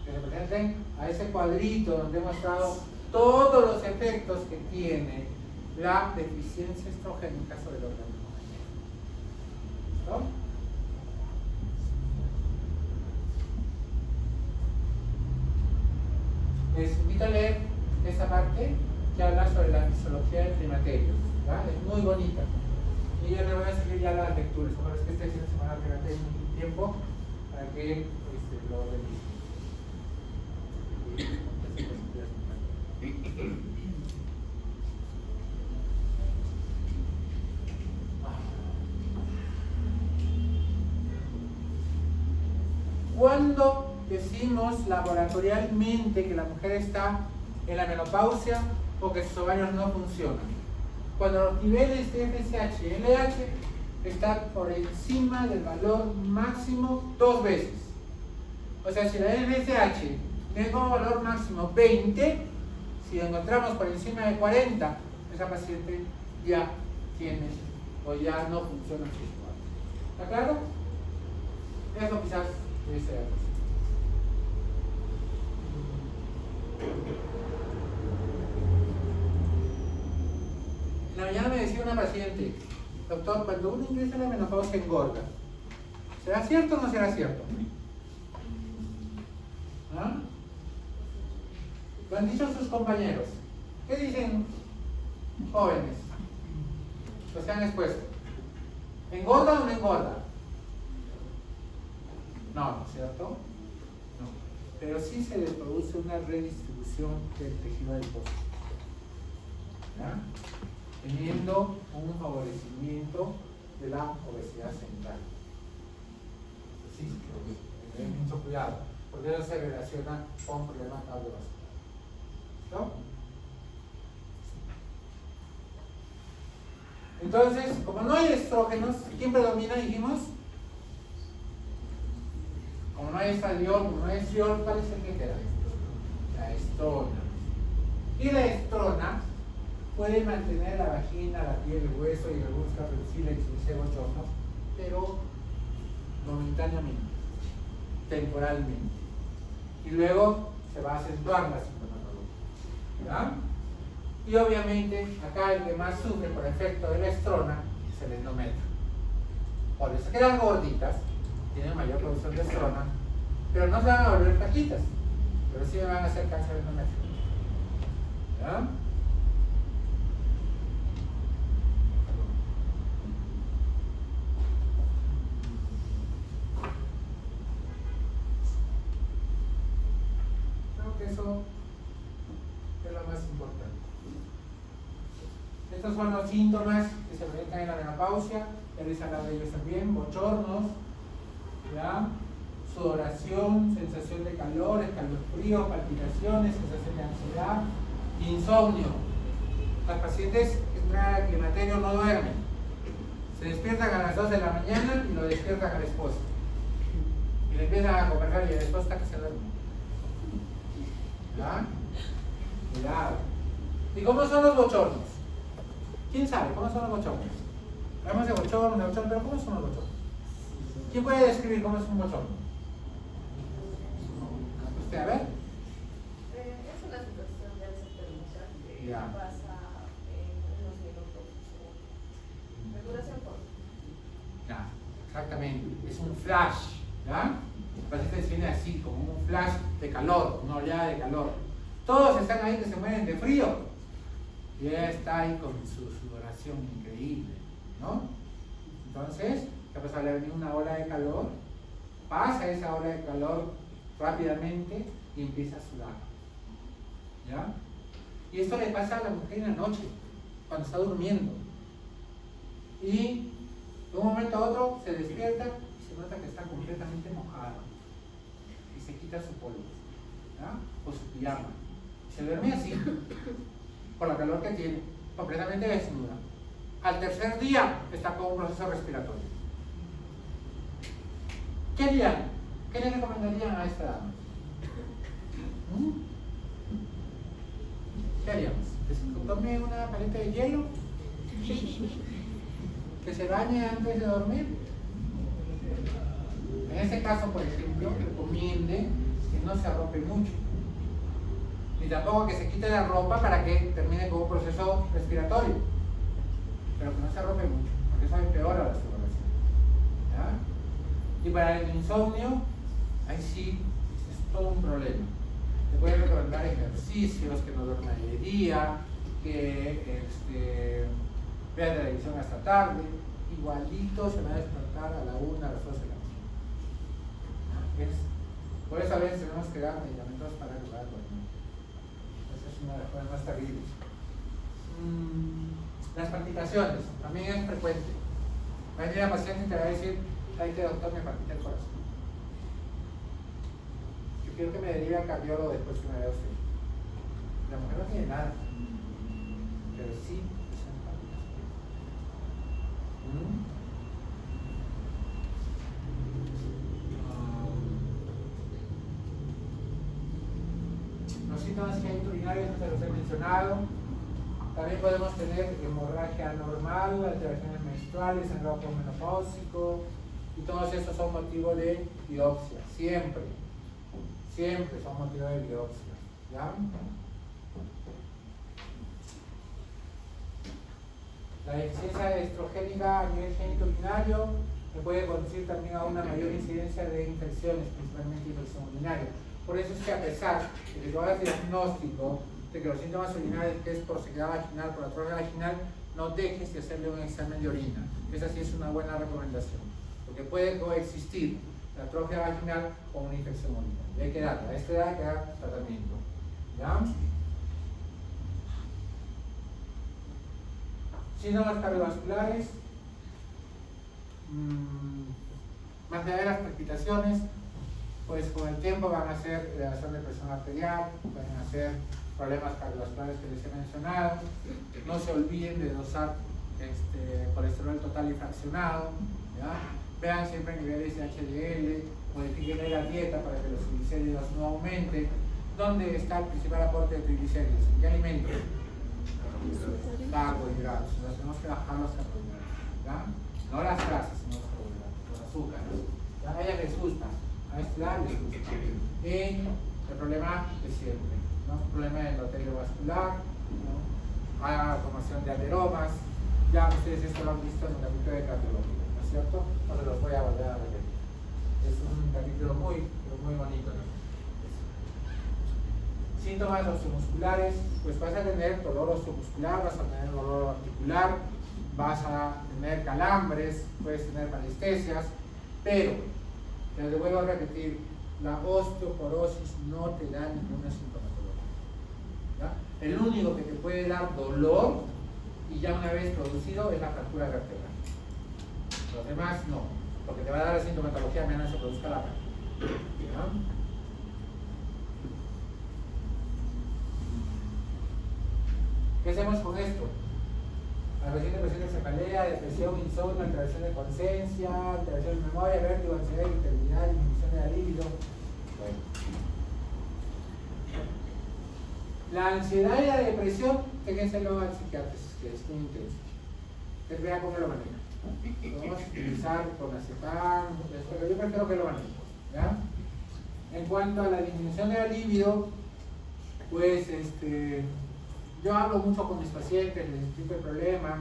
que representen a ese cuadrito donde he mostrado todos los efectos que tiene la deficiencia estrogénica sobre el organismo. ¿Listo? Les invito a leer esa parte que habla sobre la fisiología del climaterio. ¿Verdad? Es muy bonita. Y yo le voy a seguir ya las lecturas. Ahora es que este fin de semana regalé un tiempo para que lo revisen. Cuando decimos laboratorialmente que la mujer está en la menopausia o que sus ovarios no funcionan, cuando los niveles de FSH y LH están por encima del valor máximo 2 veces. O sea, si la FSH tiene como valor máximo 20, si la encontramos por encima de 40, esa paciente ya tiene o ya no funciona sus ovarios. ¿Está claro? Eso quizás debe ser así. En la mañana me decía una paciente, doctor, cuando uno ingresa en la menopausia engorda, ¿será cierto o no será cierto? ¿Ah? Lo han dicho sus compañeros. ¿Qué dicen jóvenes? Los que han expuesto. ¿Engorda o no engorda? No, ¿no es cierto? No. Pero sí se le produce una redistribución del tejido adiposo. ¿Ya? Teniendo un favorecimiento de la obesidad central. Sí, ten mucho cuidado, porque eso se relaciona con problemas cardiovasculares. ¿No? Entonces, como no hay estrógenos, ¿quién predomina? Dijimos. Como no hay estradiol, como no hay estriol, ¿cuál es el que queda? La estrona. Y la estrona puede mantener la vagina, la piel, el hueso y en algunos casos el sílex y el bochornos, pero momentáneamente, temporalmente. Y luego se va a acentuar la sintomatología. ¿Ya? Y obviamente acá el que más sufre por efecto de la estrona es el endometrio. Por eso que las gorditas tienen mayor producción de estrona, pero no se van a volver flaquitas, pero sí me van a hacer cáncer endométrico. ¿Ya? Creo que eso es lo más importante. Estos son los síntomas que se presentan en la menopausia. Ya les he hablado de ellos también. Bochornos, ¿ya? Sudoración, sensación de calor, escalofríos, palpitaciones, sensación de ansiedad, insomnio. Las pacientes que entran al climaterio no duermen. Se despiertan a las 2 de la mañana y lo despiertan al esposo. Y le empiezan a conversar y el esposo está que se duerme. ¿Ya? Cuidado. ¿Y cómo son los bochornos? ¿Quién sabe cómo son los bochornos? Hablamos de bochornos, pero ¿cómo son los bochornos? ¿Quién puede describir cómo es un bochorno? ¿Usted, a ver? Es una situación de desesperación que pasa en unos minutos de duración corta. Ya, exactamente. Es un flash, ¿ya? El paciente se viene así, como un flash de calor, una oleada de calor. Todos están ahí que se mueren de frío. Y ella está ahí con su sudoración increíble, ¿no? Entonces, ¿qué pasa? Le ha venido una ola de calor, pasa esa ola de calor rápidamente y empieza a sudar. ¿Ya? Y esto le pasa a la mujer en la noche, cuando está durmiendo. Y de un momento a otro se despierta y se nota que está completamente mojada. Y se quita su polvo, ¿ya? O su pijama. Y se duerme así, por la calor que tiene, completamente desnuda. Al tercer día está con un proceso respiratorio. ¿Qué harían? ¿Qué le recomendarían a esta dama? ¿Qué haríamos? ¿Que se tome una paleta de hielo? ¿Que se bañe antes de dormir? En este caso, por ejemplo, recomiende que no se arrope mucho. Ni tampoco que se quite la ropa para que termine con un proceso respiratorio. Pero que no se arrope mucho, porque eso empeora la sudoración. ¿Ya? Y para el insomnio, ahí sí es todo un problema. Te pueden recomendar ejercicios, que no duerma de día, que vea televisión hasta tarde. Igualito se va a despertar a la 1, a las 2 de la mañana. Por eso a veces tenemos que dar medicamentos para ayudar a dormir. Esa es una de las cosas más terribles. Las palpitaciones, también es frecuente. Va a venir la paciente y te va a decir, ay, que doctor, me palpita el corazón. Yo quiero que me derive al cardiólogo después que me vea usted. La mujer no tiene nada, pero sí son palpitaciones. Los síntomas que hay urinarios no se los he mencionado. También podemos tener hemorragia anormal, alteraciones menstruales, sangrado posmenopáusico, y todos estos son motivo de biopsia, siempre son motivo de biopsia. ¿Ya? La deficiencia estrogénica a nivel genitourinario puede conducir también a una mayor incidencia de infecciones, principalmente infección urinaria. Por eso es que a pesar de que tú hagas diagnóstico de que los síntomas urinarios, que es por sequedad vaginal, por atrofia vaginal, no dejes de hacerle un examen de orina. Esa sí es una buena recomendación, porque puede coexistir la atrofia vaginal con una infección urinaria. Y hay que darle, a esta edad hay que dar tratamiento. ¿Ya? Síntomas cardiovasculares, más allá de las palpitaciones, pues con el tiempo van a ser elevación de presión arterial, van a ser problemas cardiovasculares que les he mencionado. No se olviden de dosar colesterol total y fraccionado, ¿ya? Vean siempre niveles de HDL, modifiquen la dieta para que los triglicéridos no aumenten. ¿Dónde está el principal aporte de triglicéridos? ¿En qué alimentos? Carbohidratos. Entonces tenemos que bajar los carbohidratos, ¿ya? No las grasas, sino los carbohidratos, los azúcares. ¿Ya? A ellas les gusta, a esta edad les gusta. Y el problema de siempre, ¿no? Problema de endotelio vascular, ¿no? Hay formación de ateromas. Ya ustedes esto lo han visto en el capítulo de cardiología, ¿no es cierto? No se los voy a volver a repetir. Es un capítulo muy bonito, ¿no? Síntomas osteomusculares, pues vas a tener dolor osteomuscular, vas a tener dolor articular, vas a tener calambres, puedes tener parestesias, pero, te vuelvo a repetir, la osteoporosis no te da ninguna sintomatología, ¿ya? El único que te puede dar dolor, y ya una vez producido, es la fractura vertebral. Los demás no, porque te va a dar la sintomatología menos se produzca la fractura, ¿ya? ¿Qué hacemos con esto? Agresión, depresión de cefalea, depresión, insomnio, alteración de conciencia, alteración de memoria, vértigo, ansiedad, irritabilidad, disminución de la libido. Bueno. La ansiedad y la depresión, déjenselo al psiquiatra, que es muy intenso. Usted vea cómo lo maneja. Podemos utilizar clonazepam, pero yo prefiero que lo maneje, ¿ya? En cuanto a la disminución de la libido, pues yo hablo mucho con mis pacientes, les explico el problema.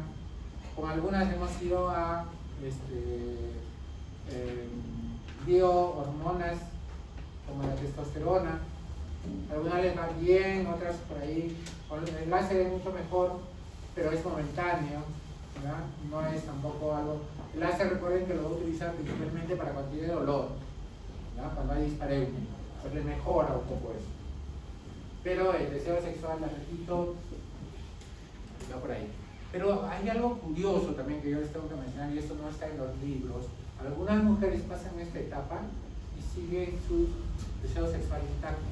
Con algunas hemos ido a biohormonas como la testosterona. Algunas les va bien, otras por ahí. El láser es mucho mejor, pero es momentáneo, ¿verdad? No es tampoco algo. El láser, recuerden que lo voy a utilizar principalmente para cuando tiene dolor, ¿verdad? Cuando hay dispareunia, pues le mejora un poco eso. Pero el deseo sexual, la repito, va por ahí. Pero hay algo curioso también que yo les tengo que mencionar, y esto no está en los libros. Algunas mujeres pasan esta etapa y siguen su deseo sexual intacto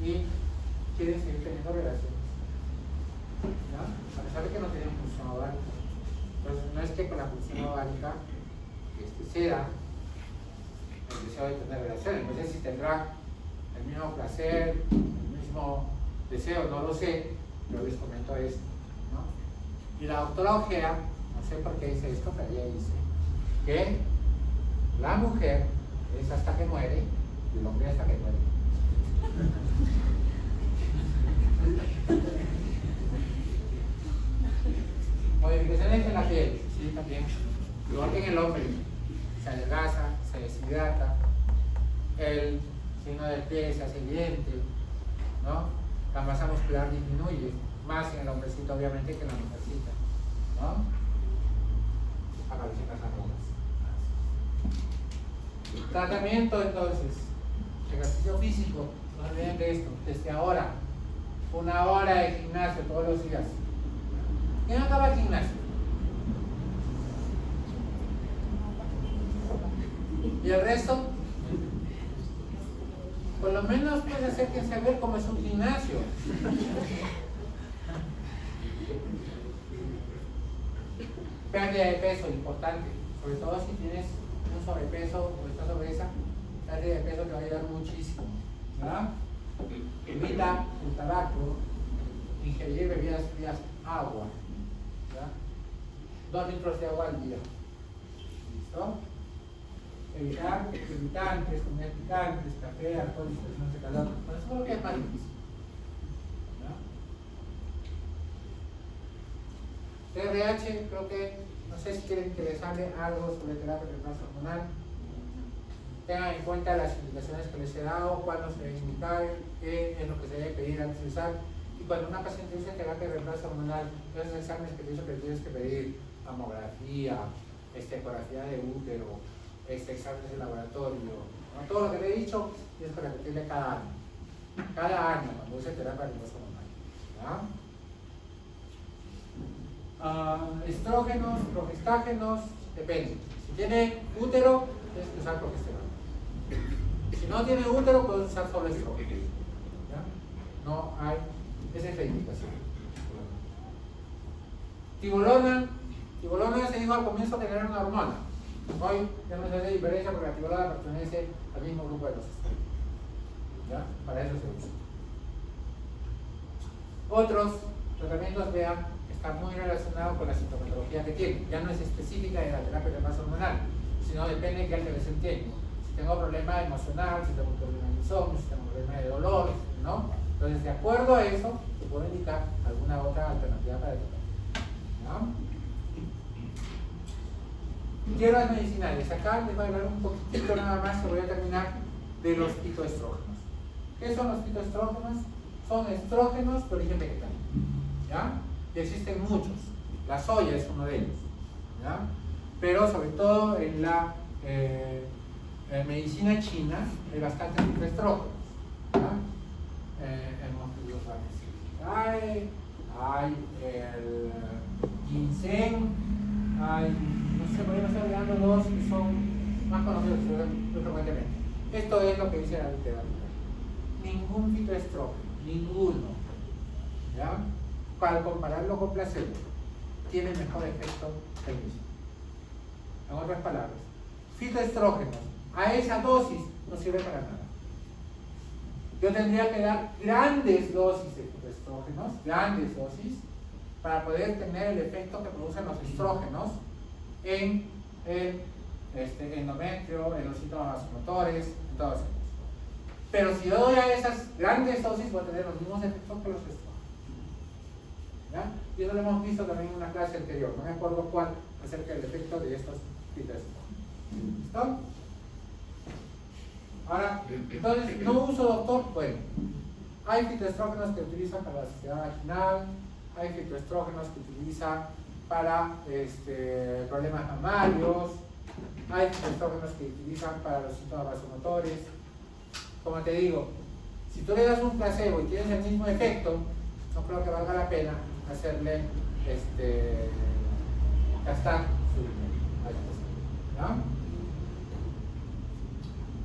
y quieren seguir teniendo relaciones, ¿no? A pesar de que no tienen función ovárica. Entonces no es que con la función ovárica ceda el deseo de tener relaciones. No sé si tendrá el mismo placer, el mismo deseo, no lo sé, pero les comento esto, ¿no? Y la doctora Ojea, no sé por qué dice esto, pero ella dice que la mujer es hasta que muere y el hombre hasta que muere. Modificaciones en la piel, sí, también, igual que en el hombre, se adelgaza, se deshidrata, el signo del pie se hace evidente, ¿no? La masa muscular disminuye, más en el hombrecito obviamente que en la mujercita, ¿no? Aparecen las arrugas. Tratamiento entonces, ejercicio físico, no se olviden de esto, desde ahora, 1 hora de gimnasio todos los días. ¿Quién acaba el gimnasio? ¿Y el resto? Por lo menos puede hacer que saber cómo es un gimnasio. Pérdida de peso, importante. Sobre todo si tienes un sobrepeso o estás obesa, pérdida de peso te va a ayudar muchísimo, ¿verdad? Evita el tabaco, ingerir bebidas frías, agua, ¿verdad? 2 litros de agua al día. ¿Listo? Evitar irritantes, comidas picantes, café, alcohol, distorsiones de calor. Por eso creo que es más difícil, ¿no? TRH, creo que, no sé si quieren que les hable algo sobre terapia de reemplazo hormonal. Tengan en cuenta las indicaciones que les he dado, cuándo se debe indicar, qué es lo que se debe pedir antes de usar. Y cuando una paciente usa terapia de reemplazo hormonal, esos exámenes que te dicho que tienes que pedir, mamografía, ecografía de útero, exámenes de laboratorio, ¿no? Todo lo que le he dicho tienes que repetirle cada año. Cada año, cuando use terapia de reemplazo hormonal. Estrógenos, progestágenos, depende. Si tiene útero, tienes que usar progesterona. Si no tiene útero, puedes usar solo estrógeno. ¿Ya? No hay, esa es la indicación. Tibolona se dijo al comienzo que era una hormona. Hoy ya no se hace diferencia porque la tibolona pertenece al mismo grupo de los estrógenos. ¿Ya? Para eso se usa. Otros tratamientos, vean, están muy relacionados con la sintomatología que tiene. Ya no es específica de la terapia de reemplazo hormonal, sino depende de qué alteración tiene. Si tengo problema emocional, si tengo problema de insomnio, si tengo problema de dolor, ¿no? Entonces, de acuerdo a eso, te puedo indicar alguna otra alternativa para el tratamiento, ¿no? Hierbas medicinales. Acá les voy a hablar un poquitito nada más, que voy a terminar, de los fitoestrógenos. ¿Qué son los fitoestrógenos? Son estrógenos de origen vegetal, ¿ya? Y existen muchos. La soya es uno de ellos, ¿ya? Pero sobre todo en la medicina china hay bastantes fitoestrógenos, ¿ya? Hay el ginseng, hay, no sé, por ahí me estoy olvidando dos que son más conocidos muy frecuentemente. Esto es lo que dice la literatura. Ningún fitoestrógeno, ninguno, ¿ya? Al compararlo con placebo, tiene mejor efecto que el mismo. En otras palabras, fitoestrógenos a esa dosis no sirve para nada. Yo tendría que dar grandes dosis de fitoestrógenos, grandes dosis, para poder tener el efecto que producen los estrógenos en el endometrio, en los síntomas vasomotores, en todos ellos. Pero si yo doy a esas grandes dosis, voy a tener los mismos efectos que los estrógenos, ¿ya? Y eso lo hemos visto también en una clase anterior, no me acuerdo cuál, acerca del efecto de estos fitoestrógenos. ¿Listo? Ahora, entonces, ¿no uso, doctor? Bueno, hay fitoestrógenos que utilizan para la sequedad vaginal, hay fitoestrógenos que utilizan para problemas mamarios, hay fitoestrógenos que utilizan para los síntomas vasomotores. Como te digo, si tú le das un placebo y tienes el mismo efecto, no creo que valga la pena hacerle gastar su dinero, ¿ya?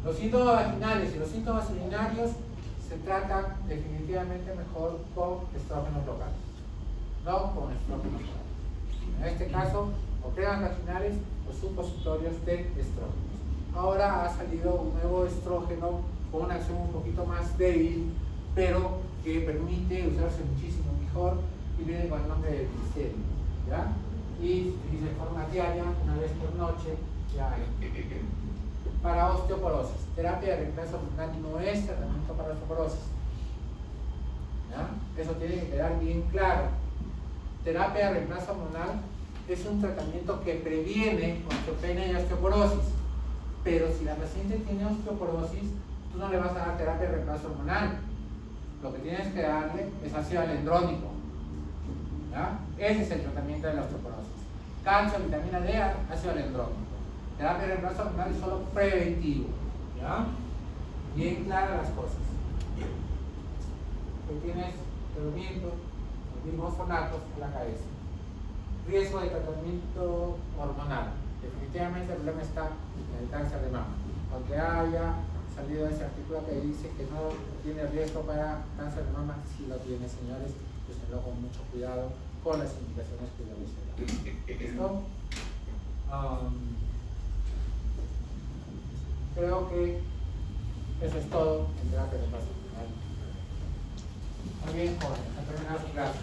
Los síntomas vaginales y los síntomas urinarios se tratan definitivamente mejor con estrógenos locales, no con estrógenos orales. En este caso, o cremas vaginales o supositorios de estrógenos. Ahora ha salido un nuevo estrógeno con una acción un poquito más débil, pero que permite usarse muchísimo mejor y viene con el nombre de Glicerin, ¿ya? Y se utiliza de forma diaria, una vez por noche, ya. Para osteoporosis, terapia de reemplazo hormonal no es tratamiento para osteoporosis, ¿ya? Eso tiene que quedar bien claro. Terapia de reemplazo hormonal es un tratamiento que previene osteopenia y osteoporosis, pero si la paciente tiene osteoporosis, tú no le vas a dar terapia de reemplazo hormonal. Lo que tienes que darle es ácido alendrónico, ¿ya? Ese es el tratamiento de la osteoporosis. Calcio, vitamina D, ácido alendrónico. Terapia de reemplazo hormonal es solo preventivo, ¿ya? Bien claras las cosas. Tú tienes tratamiento, los bisfonatos en la cabeza. Riesgo de tratamiento hormonal. Definitivamente el problema está en el cáncer de mama. Aunque haya salido ese artículo que dice que no tiene riesgo para cáncer de mama, sí lo tiene, señores. Úsenlo con mucho cuidado con las indicaciones que yo les he dado. ¿Listo? Creo que eso es todo en terapia de reemplazo hormonal. Muy bien, jóvenes, han terminado su clase.